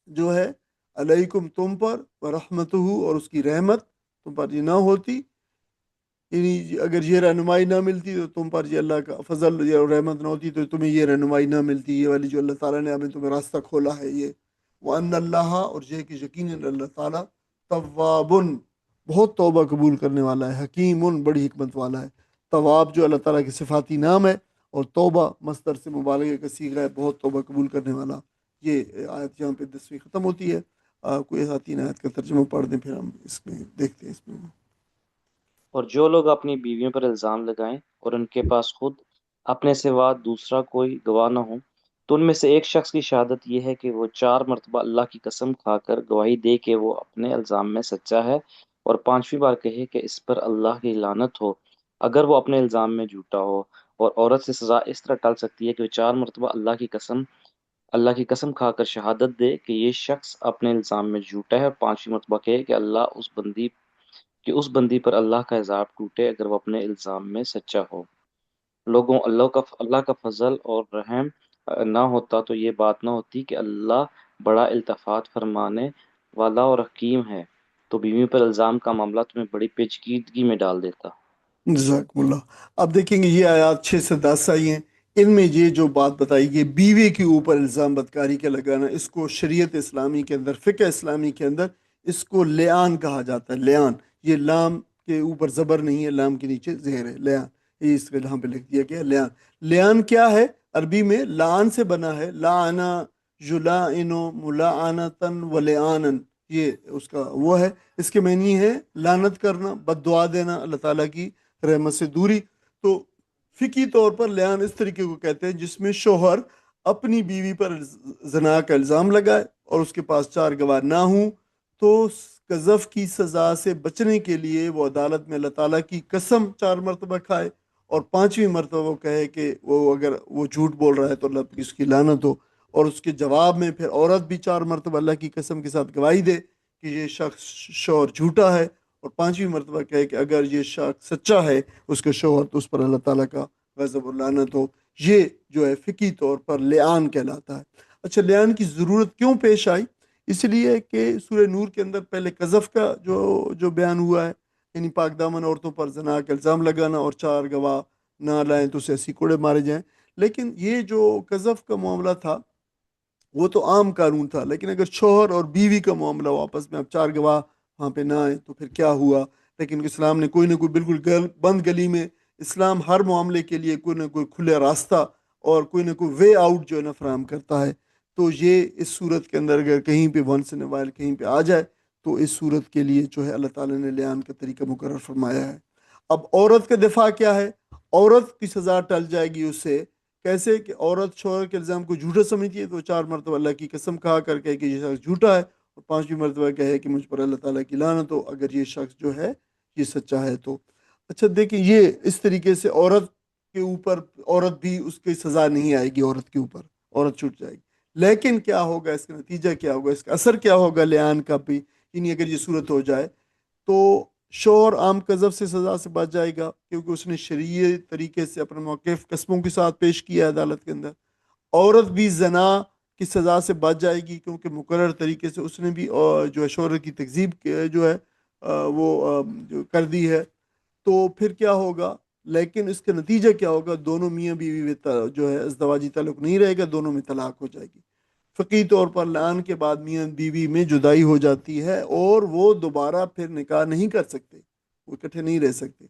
جو ہے علیکم تم پر، ورحمتہ اور اس کی رحمت تم پر یہ نہ ہوتی، یعنی اگر یہ رہنمائی نہ ملتی تو تم پر یہ اللہ کا فضل یا رحمت نہ ہوتی تو تمہیں یہ رہنمائی نہ ملتی، یہ والی جو اللہ تعالیٰ نے ہمیں تمہیں راستہ کھولا ہے یہ. وَأَنَّ اللَّهَ اور یہ کہ یقیناً اللہ تعالیٰ توابٌ بہت توبہ قبول کرنے والا ہے، حکیم بڑی حکمت والا ہے. تواب جو اللہ تعالیٰ کے صفاتی نام ہے، اور توبہ مصدر سے مبالغہ کا صیغہ ہے، بہت توبہ قبول کرنے والا. یہ آیت یہاں پہ 10ویں ختم ہوتی ہے. کوئی 3 آیت کا ترجمہ پڑھ دیں پھر ہم اس میں دیکھتے ہیں اس میں. اور جو لوگ اپنی بیویوں پر الزام لگائیں اور ان کے پاس خود اپنے سوا دوسرا کوئی گواہ نہ ہو، تو ان میں سے ایک شخص کی شہادت یہ ہے کہ وہ 4 مرتبہ اللہ کی قسم کھا کر گواہی دے کہ وہ اپنے الزام میں سچا ہے، اور 5ویں بار کہے کہ اس پر اللہ کی لعنت ہو اگر وہ اپنے الزام میں جھوٹا ہو. اور عورت سے سزا اس طرح ٹل سکتی ہے کہ وہ 4 مرتبہ اللہ کی قسم کھا کر شہادت دے کہ یہ شخص اپنے الزام میں جھوٹا ہے، اور 5ویں مرتبہ کہے کہ اس بندی پر اللہ کا عذاب ٹوٹے اگر وہ اپنے الزام میں سچا ہو. لوگوں، اللہ کا فضل اور رحم نہ ہوتا تو یہ بات نہ ہوتی کہ اللہ بڑا التفات فرمانے والا اور حکیم ہے، تو بیوی پر الزام کا معاملہ تمہیں بڑی پیچیدگی میں ڈال دیتا. جزاکم اللہ. اب دیکھیں گے یہ آیات 6 سے 10 آئی ہیں. ان میں یہ جو بات بتائی گئی بیوی کے اوپر الزام بدکاری کا لگانا، اس کو شریعت اسلامی کے اندر، فقہ اسلامی کے اندر اس کو لیان کہا جاتا ہے. لیان، یہ لام کے اوپر زبر نہیں ہے، لام کے نیچے زہر ہے. لیان، یہ اس کے یہاں پہ لکھ دیا گیا لیان. لیان کیا ہے؟ عربی میں لعن سے بنا ہے. لعنا یلعن ملاعنتن ولیعانا، یہ اس کا وہ ہے. اس کے معنی ہے لعنت کرنا، بد دعا دینا، اللہ تعالیٰ کی رحمت سے دوری. تو فقی طور پر لیان اس طریقے کو کہتے ہیں جس میں شوہر اپنی بیوی پر زنا کا الزام لگائے اور اس کے پاس 4 گواہ نہ ہوں، تو قذف کی سزا سے بچنے کے لیے وہ عدالت میں اللہ تعالیٰ کی قسم 4 مرتبہ کھائے، اور 5ویں مرتبہ وہ کہے کہ وہ اگر وہ جھوٹ بول رہا ہے تو اللہ کی اس کی لعنت ہو. اور اس کے جواب میں پھر عورت بھی 4 مرتبہ اللہ کی قسم کے ساتھ گواہی دے کہ یہ شخص شوہر جھوٹا ہے، اور 5ویں مرتبہ کہے کہ اگر یہ شخص سچا ہے اس کا شوہر تو اس پر اللہ تعالیٰ کا غضب و لعنت ہو. یہ جو ہے فقی طور پر لیان کہلاتا ہے. اچھا لیان کی ضرورت کیوں پیش آئی؟ اس لیے کہ سورہ نور کے اندر پہلے قذف کا جو بیان ہوا ہے، یعنی پاک دامن عورتوں پر زنا کا الزام لگانا اور 4 گواہ نہ لائیں تو اسے 80 کوڑے مارے جائیں. لیکن یہ جو قذف کا معاملہ تھا وہ تو عام قانون تھا، لیکن اگر شوہر اور بیوی کا معاملہ ہو آپس میں، اب چار گواہ وہاں پہ نہ آئے تو پھر کیا ہوا؟ لیکن اسلام نے کوئی نہ کوئی بالکل بند گلی میں، اسلام ہر معاملے کے لیے کوئی نہ کوئی کھلے راستہ اور کوئی نہ کوئی وے آؤٹ جو ہے نا فراہم کرتا ہے. تو یہ اس صورت کے اندر اگر کہیں پہ ونس ان وائل کہیں پہ آ جائے تو اس صورت کے لیے جو ہے اللہ تعالیٰ نے لیان کا طریقہ مقرر فرمایا ہے. اب عورت کا دفاع کیا ہے؟ عورت کی سزا ٹل جائے گی اس سے. کیسے کہ عورت شوہر کے الزام کو جھوٹا سمجھتی ہے تو 4 مرتبہ اللہ کی قسم کھا کر کہ یہ شخص جھوٹا ہے، اور 5ویں مرتبہ کہے کہ مجھ پر اللہ تعالیٰ کی لعنت ہو اگر یہ شخص جو ہے یہ سچا ہے تو. اچھا دیکھیں، یہ اس طریقے سے عورت کے اوپر، عورت بھی اس کی سزا نہیں آئے گی، عورت کے اوپر عورت چھوٹ جائے گی. لیکن کیا ہوگا، اس کا نتیجہ کیا ہوگا، اس کا اثر کیا ہوگا لیان کا بھی؟ یعنی اگر یہ صورت ہو جائے تو شوہر عام قذف سے سزا سے بچ جائے گا، کیونکہ اس نے شرعی طریقے سے اپنے موقف قسموں کے ساتھ پیش کیا ہے عدالت کے اندر. عورت بھی زنا کی سزا سے بچ جائے گی، کیونکہ مقرر طریقے سے اس نے بھی جو ہے شوہر کی تکذیب جو ہے وہ جو کر دی ہے. تو پھر کیا ہوگا؟ لیکن اس کا نتیجہ کیا ہوگا؟ دونوں میاں بیوی جو ہے ازدواجی تعلق نہیں رہے گا، دونوں میں طلاق ہو جائے گی. فقہی طور پر لعان کے بعد میاں بیوی میں جدائی ہو جاتی ہے اور وہ دوبارہ پھر نکاح نہیں کر سکتے، وہ اکٹھے نہیں رہ سکتے.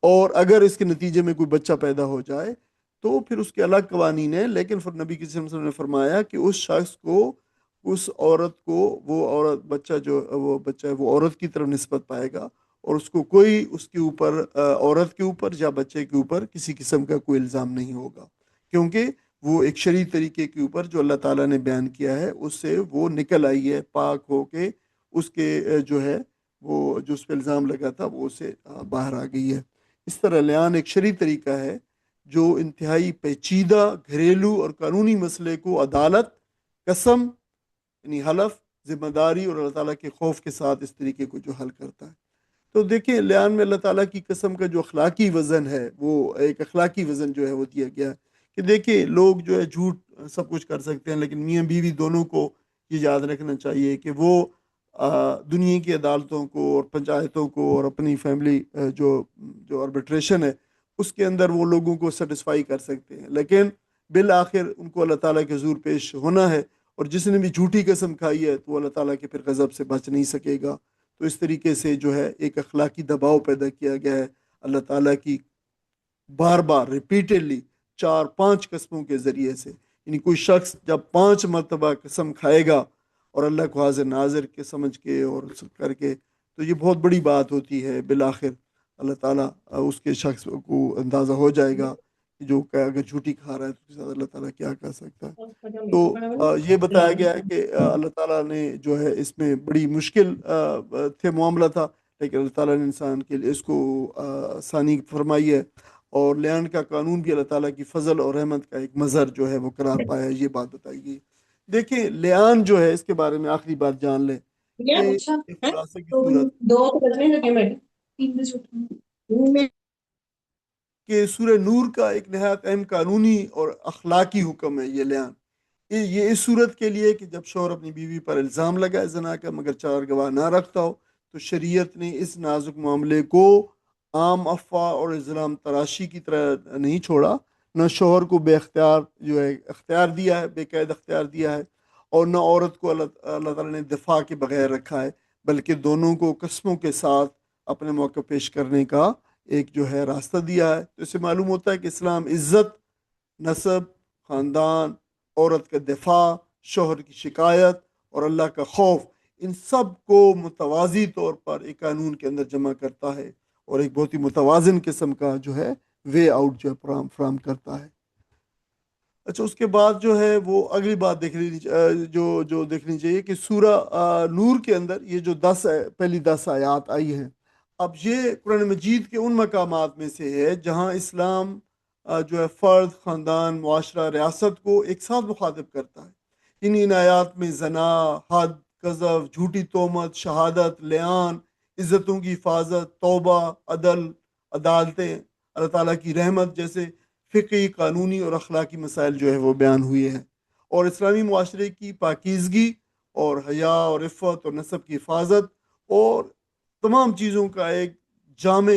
اور اگر اس کے نتیجے میں کوئی بچہ پیدا ہو جائے تو پھر اس کے الگ قوانین ہیں. لیکن پھر نبی صلی اللہ علیہ وسلم نے فرمایا کہ اس شخص کو، اس عورت کو، وہ عورت بچہ جو وہ بچہ ہے وہ عورت کی طرف نسبت پائے گا، اور اس کو کوئی اس کے اوپر عورت کے اوپر یا بچے کے اوپر کسی قسم کا کوئی الزام نہیں ہوگا، کیونکہ وہ ایک شرعی طریقے کے اوپر جو اللہ تعالیٰ نے بیان کیا ہے اس سے وہ نکل آئی ہے، پاک ہو کے اس کے جو ہے وہ جو اس پہ الزام لگا تھا وہ اسے باہر آ گئی ہے. اس طرح لیان ایک شرعی طریقہ ہے جو انتہائی پیچیدہ گھریلو اور قانونی مسئلے کو عدالت، قسم یعنی حلف، ذمہ داری اور اللہ تعالیٰ کے خوف کے ساتھ اس طریقے کو جو حل کرتا ہے. تو دیکھیں، لیان میں اللہ تعالیٰ کی قسم کا جو اخلاقی وزن ہے، وہ ایک اخلاقی وزن جو ہے وہ دیا گیا ہے کہ دیکھیں لوگ جو ہے جھوٹ سب کچھ کر سکتے ہیں، لیکن میاں بیوی دونوں کو یہ یاد رکھنا چاہیے کہ وہ دنیا کی عدالتوں کو اور پنچایتوں کو اور اپنی فیملی جو آربیٹریشن ہے اس کے اندر وہ لوگوں کو سیٹسفائی کر سکتے ہیں، لیکن بالآخر ان کو اللہ تعالیٰ کے حضور پیش ہونا ہے. اور جس نے بھی جھوٹی قسم کھائی ہے تو وہ اللہ تعالیٰ کے پھر غضب سے بچ نہیں سکے گا. تو اس طریقے سے جو ہے ایک اخلاقی دباؤ پیدا کیا گیا ہے اللہ تعالیٰ کی بار بار ریپیٹڈلی 4-5 قسموں کے ذریعے سے. یعنی کوئی شخص جب 5 مرتبہ قسم کھائے گا اور اللہ کو حاضر ناظر کے سمجھ کے اور کر کے، تو یہ بہت بڑی بات ہوتی ہے. بالآخر اللہ تعالیٰ اس کے شخص کو اندازہ ہو جائے گا کہ جو اگر جھوٹی کھا رہا ہے تو اس کے ساتھ اللہ تعالیٰ کیا کر سکتا ہے. تو یہ بتایا گیا ہے کہ اللہ تعالیٰ نے جو ہے اس میں بڑی مشکل تھے معاملہ تھا، لیکن اللہ تعالیٰ نے انسان کے لیے اس کو آسانی فرمائی ہے. اور لیان کا قانون بھی اللہ تعالیٰ کی فضل اور رحمت کا ایک مظہر جو ہے وہ قرار پایا ہے. یہ بات بتائی گئی. دیکھیں لیان جو ہے اس کے بارے میں آخری بات جان لیں کہ ایک خلاصے کی صورت کہ سورہ نور کا ایک نہایت اہم قانونی اور اخلاقی حکم ہے یہ لیان. یہ اس صورت کے لیے کہ جب شوہر اپنی بیوی پر الزام لگائے زنا کا مگر 4 گواہ نہ رکھتا ہو، تو شریعت نے اس نازک معاملے کو عام افواہ اور الزام تراشی کی طرح نہیں چھوڑا. نہ شوہر کو بے اختیار جو ہے اختیار دیا ہے، بے قید اختیار دیا ہے، اور نہ عورت کو اللہ تعالیٰ نے دفاع کے بغیر رکھا ہے، بلکہ دونوں کو قسموں کے ساتھ اپنے موقع پیش کرنے کا ایک جو ہے راستہ دیا ہے. تو اس سے معلوم ہوتا ہے کہ اسلام عزت، نسب، خاندان، عورت کا دفاع، شوہر کی شکایت اور اللہ کا خوف، ان سب کو متوازی طور پر ایک قانون کے اندر جمع کرتا ہے اور ایک بہت ہی متوازن قسم کا جو ہے وے آؤٹ جو ہے فراہم کرتا ہے. اچھا، اس کے بعد جو ہے وہ اگلی بات جو دیکھنی چاہیے کہ سورہ نور کے اندر یہ جو پہلی 10 آیات آئی ہیں، اب یہ قرآن مجید کے ان مقامات میں سے ہے جہاں اسلام جو ہے فرد، خاندان، معاشرہ، ریاست کو ایک ساتھ مخاطب کرتا ہے. ان آیات میں زنا، حد، قذف، جھوٹی تہمت، شہادت، لیان، عزتوں کی حفاظت، توبہ، عدل، عدالتیں، اللہ تعالیٰ کی رحمت جیسے فقہی، قانونی اور اخلاقی مسائل جو ہے وہ بیان ہوئے ہیں. اور اسلامی معاشرے کی پاکیزگی اور حیا اور عفت اور نسب کی حفاظت اور تمام چیزوں کا ایک جامع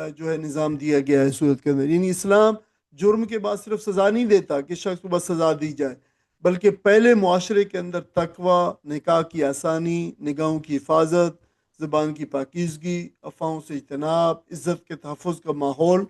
جو ہے نظام دیا گیا ہے صورت کے اندر. یعنی اسلام جرم کے بعد صرف سزا نہیں دیتا کہ شخص کو بس سزا دی جائے، بلکہ پہلے معاشرے کے اندر تقوی، نکاح کی آسانی، نگاہوں کی حفاظت، زبان کی پاکیزگی، افواہوں سے اجتناب، عزت کے تحفظ کا ماحول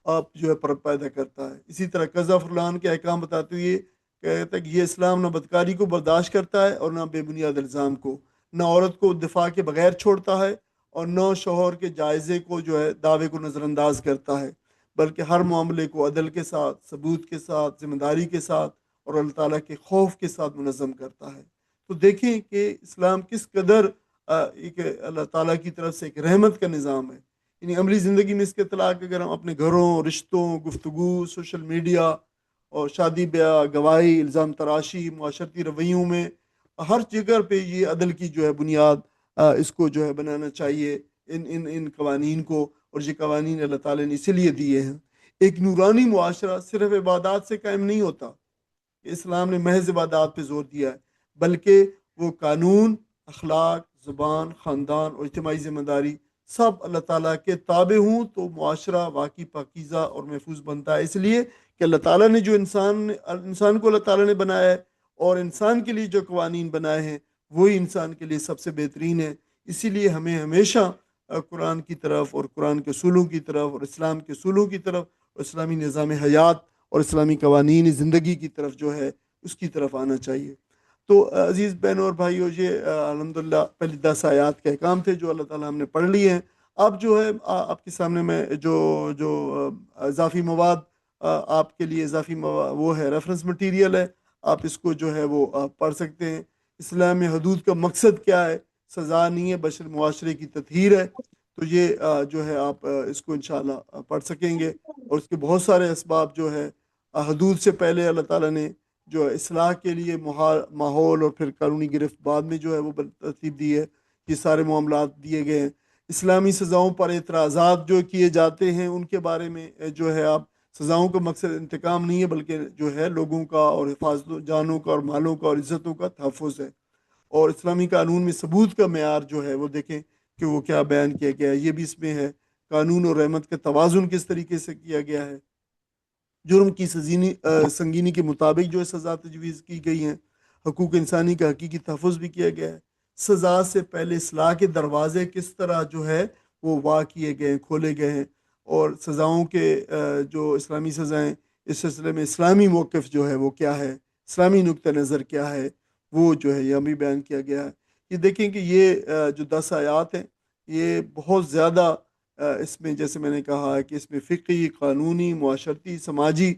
آپ جو ہے پر پیدا کرتا ہے۔ اسی طرح قذف فرلان کے احکام بتاتے ہوئے کہتا ہے کہ یہ اسلام نہ بدکاری کو برداشت کرتا ہے اور نہ بے بنیاد الزام کو، نہ عورت کو دفاع کے بغیر چھوڑتا ہے اور نہ شوہر کے جائزے کو جو ہے دعوے کو نظر انداز کرتا ہے، بلکہ ہر معاملے کو عدل کے ساتھ، ثبوت کے ساتھ، ذمہ داری کے ساتھ اور اللہ تعالیٰ کے خوف کے ساتھ منظم کرتا ہے۔ تو دیکھیں کہ اسلام کس قدر ایک اللہ تعالیٰ کی طرف سے ایک رحمت کا نظام ہے۔ یعنی عملی زندگی میں اس کے اطلاق اگر ہم اپنے گھروں، رشتوں، گفتگو، سوشل میڈیا اور شادی بیاہ، گواہی، الزام تراشی، معاشرتی رویوں میں ہر جگہ پہ یہ عدل کی جو ہے بنیاد اس کو جو ہے بنانا چاہیے، ان قوانین کو، اور یہ قوانین اللہ تعالیٰ نے اسی لیے دیے ہیں۔ ایک نورانی معاشرہ صرف عبادات سے قائم نہیں ہوتا، اسلام نے محض عبادات پہ زور دیا ہے، بلکہ وہ قانون، اخلاق، زبان، خاندان اور اجتماعی ذمہ داری سب اللہ تعالیٰ کے تابع ہوں تو معاشرہ واقعی پاکیزہ اور محفوظ بنتا ہے۔ اس لیے کہ اللہ تعالیٰ نے جو انسان کو اللہ تعالیٰ نے بنایا ہے اور انسان کے لیے جو قوانین بنائے ہیں وہی انسان کے لیے سب سے بہترین ہے۔ اسی لیے ہمیں ہمیشہ قرآن کی طرف اور قرآن کے اصولوں کی طرف اور اسلام کے اصولوں کی طرف اور اسلامی نظام حیات اور اسلامی قوانین زندگی کی طرف جو ہے اس کی طرف آنا چاہیے۔ تو عزیز بہنوں اور بھائیو، یہ الحمدللہ پہلی 10 آیات کے احکام تھے جو اللہ تعالیٰ ہم نے پڑھ لیے ہیں۔ اب جو ہے آپ کے سامنے میں جو اضافی مواد آپ کے لیے اضافی مواد وہ ہے ریفرنس مٹیریل ہے، آپ اس کو جو ہے وہ پڑھ سکتے ہیں۔ اسلام میں حدود کا مقصد کیا ہے؟ سزا نہیں ہے بشر معاشرے کی تطہیر ہے۔ تو یہ جو ہے آپ اس کو انشاءاللہ پڑھ سکیں گے، اور اس کے بہت سارے اسباب جو ہے حدود سے پہلے اللہ تعالیٰ نے جو اصلاح کے لیے ماحول اور پھر قانونی گرفت بعد میں جو ہے وہ ترتیب دی ہے، یہ سارے معاملات دیے گئے ہیں۔ اسلامی سزاؤں پر اعتراضات جو کیے جاتے ہیں ان کے بارے میں جو ہے آپ، سزاؤں کا مقصد انتقام نہیں ہے بلکہ جو ہے لوگوں کا اور حفاظت جانوں کا اور مالوں کا اور عزتوں کا تحفظ ہے۔ اور اسلامی قانون میں ثبوت کا معیار جو ہے وہ دیکھیں کہ وہ کیا بیان کیا گیا ہے، یہ بھی اس میں ہے۔ قانون اور رحمت کا توازن کس طریقے سے کیا گیا ہے، جرم کی سنگینی کے مطابق جو ہے سزا تجویز کی گئی ہیں، حقوق انسانی کا حقیقی تحفظ بھی کیا گیا ہے۔ سزا سے پہلے اصلاح کے دروازے کس طرح جو ہے وہ واہ کیے گئے ہیں، کھولے گئے ہیں، اور سزاؤں کے جو اسلامی سزائیں اس سلسلے میں اسلامی موقف جو ہے وہ کیا ہے، اسلامی نقطہ نظر کیا ہے، وہ جو ہے یہ بھی بیان کیا گیا ہے۔ یہ دیکھیں کہ یہ جو 10 آیات ہیں یہ بہت زیادہ اس میں جیسے میں نے کہا کہ اس میں فقہی، قانونی، معاشرتی، سماجی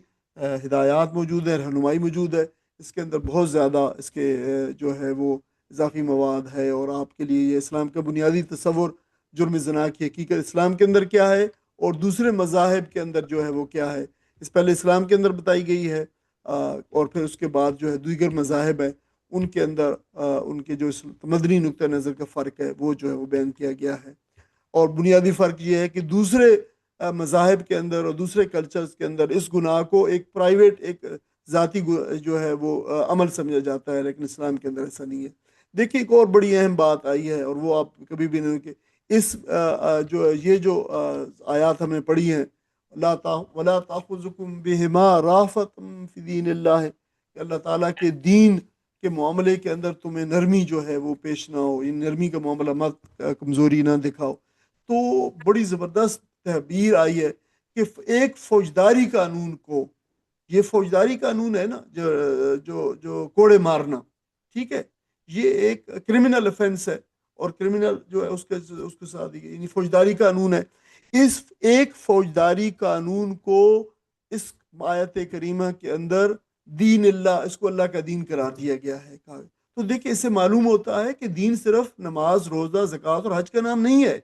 ہدایات موجود ہیں، رہنمائی موجود ہے۔ اس کے اندر بہت زیادہ اس کے جو ہے وہ اضافی مواد ہے، اور آپ کے لیے یہ اسلام کا بنیادی تصور جرم زنا کی حقیقت اسلام کے اندر کیا ہے اور دوسرے مذاہب کے اندر جو ہے وہ کیا ہے، اس پہلے اسلام کے اندر بتائی گئی ہے، اور پھر اس کے بعد جو ہے دیگر مذاہب ہیں ان کے اندر ان کے جو مدنی نقطہ نظر کا فرق ہے وہ جو ہے وہ بیان کیا گیا ہے۔ اور بنیادی فرق یہ ہے کہ دوسرے مذاہب کے اندر اور دوسرے کلچرز کے اندر اس گناہ کو ایک پرائیویٹ، ایک ذاتی جو ہے وہ عمل سمجھا جاتا ہے، لیکن اسلام کے اندر ایسا نہیں ہے۔ دیکھیے ایک اور بڑی اہم بات آئی ہے، اور وہ آپ کبھی بھی نہیں کہ اس جو آیات ہم نے پڑھی ہیں، وَلَا تَأْخُذُكُمْ بِهِمَا رَأْفَةٌ فِي دِينِ اللَّهِ، کہ اللہ تعالیٰ کے دین کے معاملے کے اندر تمہیں نرمی جو ہے وہ پیش نہ ہو، ان نرمی کا معاملہ مت کمزوری نہ دکھاؤ۔ تو بڑی زبردست تعبیر آئی ہے کہ ایک فوجداری قانون کو، یہ فوجداری قانون ہے نا جو کوڑے مارنا، ٹھیک ہے، یہ ایک کرمنل افینس ہے، اور کرمنل جو ہے اس کے ساتھ یعنی فوجداری قانون ہے۔ اس ایک فوجداری قانون کو اس آیت کریمہ کے اندر دین اللہ، اس کو اللہ کا دین قرار دیا گیا ہے۔ تو دیکھیں اس سے معلوم ہوتا ہے کہ دین صرف نماز، روزہ، زکوٰۃ اور حج کا نام نہیں ہے،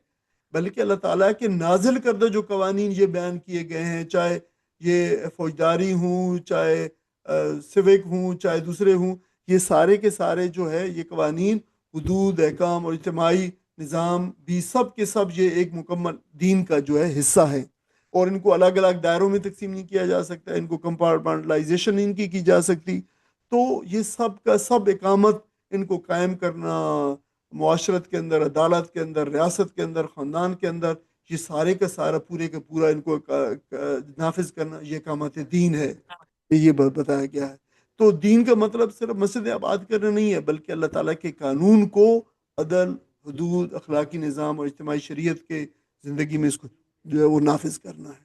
بلکہ اللہ تعالیٰ کے نازل کردہ جو قوانین یہ بیان کیے گئے ہیں، چاہے یہ فوجداری ہوں، چاہے سوک ہوں، چاہے دوسرے ہوں، یہ سارے کے سارے جو ہے یہ قوانین، حدود، احکام اور اجتماعی نظام بھی سب کے سب یہ ایک مکمل دین کا جو ہے حصہ ہے، اور ان کو الگ الگ دائروں میں تقسیم نہیں کیا جا سکتا، ان کو کمپارٹمنٹلائزیشن ان کی جا سکتی۔ تو یہ سب کا سب اقامت ان کو قائم کرنا معاشرت کے اندر، عدالت کے اندر، ریاست کے اندر، خاندان کے اندر، یہ سارے کا سارا پورے کا پورا ان کو نافذ کرنا یہ اقامت دین ہے، یہ بتایا گیا ہے۔ تو دین کا مطلب صرف مسجد آباد کرنا نہیں ہے، بلکہ اللہ تعالیٰ کے قانون کو عدل، حدود، اخلاقی نظام اور اجتماعی شریعت کے زندگی میں اس کو جو ہے وہ نافذ کرنا ہے۔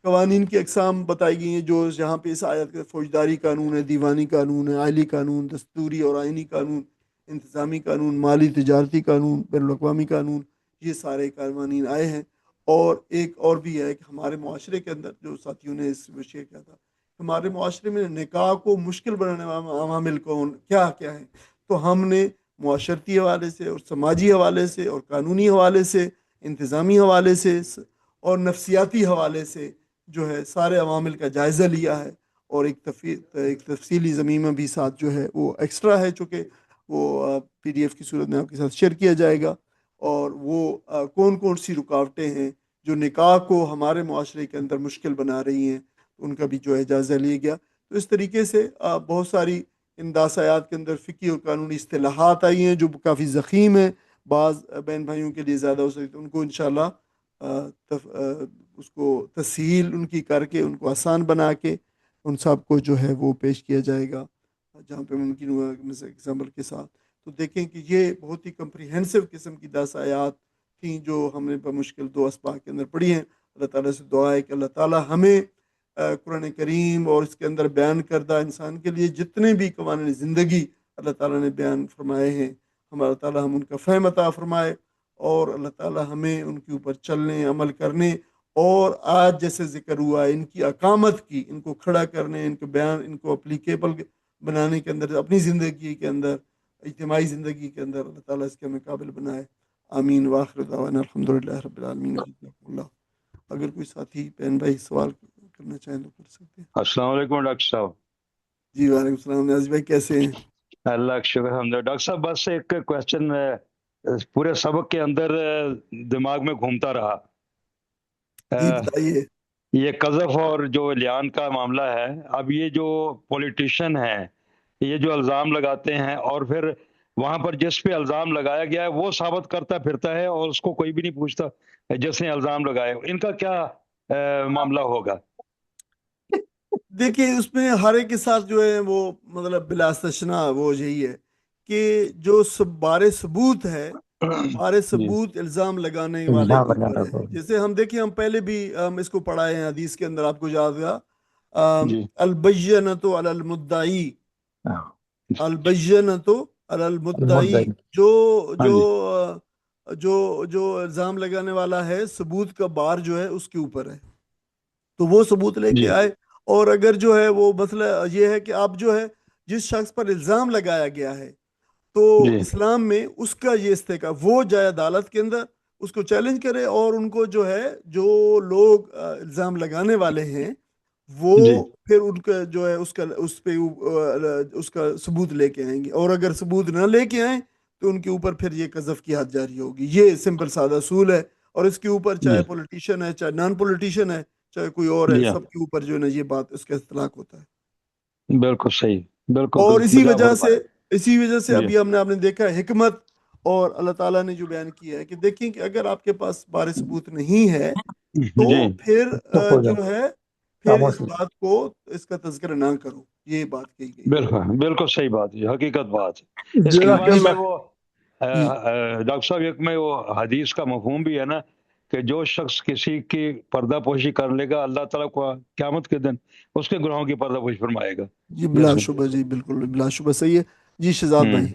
قوانین کی اقسام بتائی گئی ہیں، جو جہاں پہ اس آیت کا فوجداری قانون ہے، دیوانی قانون ہے، عائلی قانون، دستوری اور آئینی قانون، انتظامی قانون، مالی تجارتی قانون، بین الاقوامی قانون، یہ سارے قوانین آئے ہیں۔ اور ایک اور بھی ہے کہ ہمارے معاشرے کے اندر جو ساتھیوں نے اس میں شیئر کیا تھا، ہمارے معاشرے میں نکاح کو مشکل بنانے والے عوامل کون کیا کیا ہیں، تو ہم نے معاشرتی حوالے سے اور سماجی حوالے سے اور قانونی حوالے سے، انتظامی حوالے سے اور نفسیاتی حوالے سے جو ہے سارے عوامل کا جائزہ لیا ہے۔ اور ایک تفصیلی ضمیمہ بھی ساتھ جو ہے وہ ایکسٹرا ہے، چونکہ وہ پی ڈی ایف کی صورت میں آپ کے ساتھ شیئر کیا جائے گا۔ اور وہ کون کون سی رکاوٹیں ہیں جو نکاح کو ہمارے معاشرے کے اندر مشکل بنا رہی ہیں، ان کا بھی جو ہے جائزہ لیا گیا۔ تو اس طریقے سے بہت ساری ان 10 آیات کے اندر فقہی اور قانونی اصطلاحات آئی ہیں جو کافی ضخیم ہیں، بعض بہن بھائیوں کے لیے زیادہ ہو سکتے ہیں، ان کو انشاءاللہ اس کو تسہیل ان کی کر کے ان کو آسان بنا کے ان سب کو جو ہے وہ پیش کیا جائے گا جہاں پہ ممکن ہوا ایگزامپل کے ساتھ۔ تو دیکھیں کہ یہ بہت ہی کمپریہنسو قسم کی 10 آیات تھیں جو ہم نے بمشکل 2 اسباق کے اندر پڑھی ہیں۔ اللہ تعالیٰ سے دعا ہے کہ اللہ تعالیٰ ہمیں قرآن کریم اور اس کے اندر بیان کردہ انسان کے لیے جتنے بھی قوانین زندگی اللہ تعالیٰ نے بیان فرمائے ہیں، ہمارا تعالیٰ ہم ان کا فہم عطا فرمائے، اور اللہ تعالیٰ ہمیں ان کے اوپر چلنے، عمل کرنے، اور آج جیسے ذکر ہوا ہے ان کی اقامت کی، ان کو کھڑا کرنے، ان کو بیان، ان کو اپلیکیبل بنانے کے اندر، اپنی زندگی کے اندر، اجتماعی زندگی کے اندر اللہ تعالیٰ اس کے ہمیں قابل بنائے۔ آمین وآخر دعوانا الحمدللہ رب العالمین۔ جزاکم اللہ۔ اگر کوئی ساتھی بہن بھائی سوال کرنا چاہیں تو کر سکتے ہیں۔ السلام علیکم ڈاکٹر صاحب۔ جی وعلیکم السلام۔ نیاز بھائی کیسے ہیں؟ اللہ کا شکر الحمد للہ۔ ڈاکٹر صاحب بس ایک کوشچن پورے سبق کے اندر دماغ میں گھومتا رہا، جی بتائیے۔ یہ قذف اور جو لیان کا معاملہ ہے، اب یہ جو پولیٹیشین ہیں یہ جو الزام لگاتے ہیں اور پھر وہاں پر جس پہ الزام لگایا گیا ہے وہ ثابت کرتا پھرتا ہے اور اس کو کوئی بھی نہیں پوچھتا جس نے الزام لگائے، ان کا کیا معاملہ ہوگا؟ دیکھیے اس میں ہر ایک کے ساتھ جو ہے وہ مطلب بلا استثناء وہ یہی ہے کہ جو بارے ثبوت ہے، بارے ثبوت الزام لگانے والے کے اوپر ہے۔ جیسے ہم دیکھیں، ہم پہلے بھی ہم اس کو پڑھائے ہیں حدیث کے اندر، آپ کو یاد گا البینۃ علی المدعی، البینۃ علی المدعی، جو جو جو جو الزام لگانے والا ہے ثبوت کا بار جو ہے اس کے اوپر ہے، تو وہ ثبوت لے کے آئے۔ اور اگر جو ہے وہ مسئلہ یہ ہے کہ آپ جو ہے جس شخص پر الزام لگایا گیا ہے تو اسلام میں اس کا یہ استحقاق، وہ جائے عدالت کے اندر اس کو چیلنج کرے، اور ان کو جو ہے جو لوگ الزام لگانے والے ہیں وہ پھر ان کا جو ہے اس پہ اس کا ثبوت لے کے آئیں گے، اور اگر ثبوت نہ لے کے آئیں تو ان کے اوپر پھر یہ قذف کی حد جاری ہوگی۔ یہ سمپل سادہ اصول ہے، اور اس کے اوپر چاہے پولیٹیشین ہے، چاہے نان پولیٹیشین ہے، چاہے کوئی اور ہے، سب کے اوپر جو ہے نا یہ بات اس کا اطلاق ہوتا ہے۔ بالکل صحیح، بالکل۔ اور اسی وجہ سے ابھی آپ نے دیکھا ہے حکمت، اور اللہ تعالیٰ نے جو بیان کیا ہے کہ دیکھیں کہ اگر آپ کے پاس بارے ثبوت نہیں ہے تو پھر جو ہے پھر اس بات کو، اس کا تذکرہ نہ کرو، یہ بات کہی گئی۔ بالکل بالکل صحیح بات ہے، حقیقت بات ہے۔ اس کے بعد میں وہ ڈاکٹر صاحب ایک میں وہ حدیث کا مفہوم بھی ہے نا کہ جو شخص کسی کی پردہ پوشی کر لے گا اللہ تعالیٰ کو قیامت کے دن اس کے گناہوں کی پردہ پوشی فرمائے گا۔ جی بلا شبہ، جی بالکل بلا شبہ صحیح ہے۔ جی شہزاد بھائی۔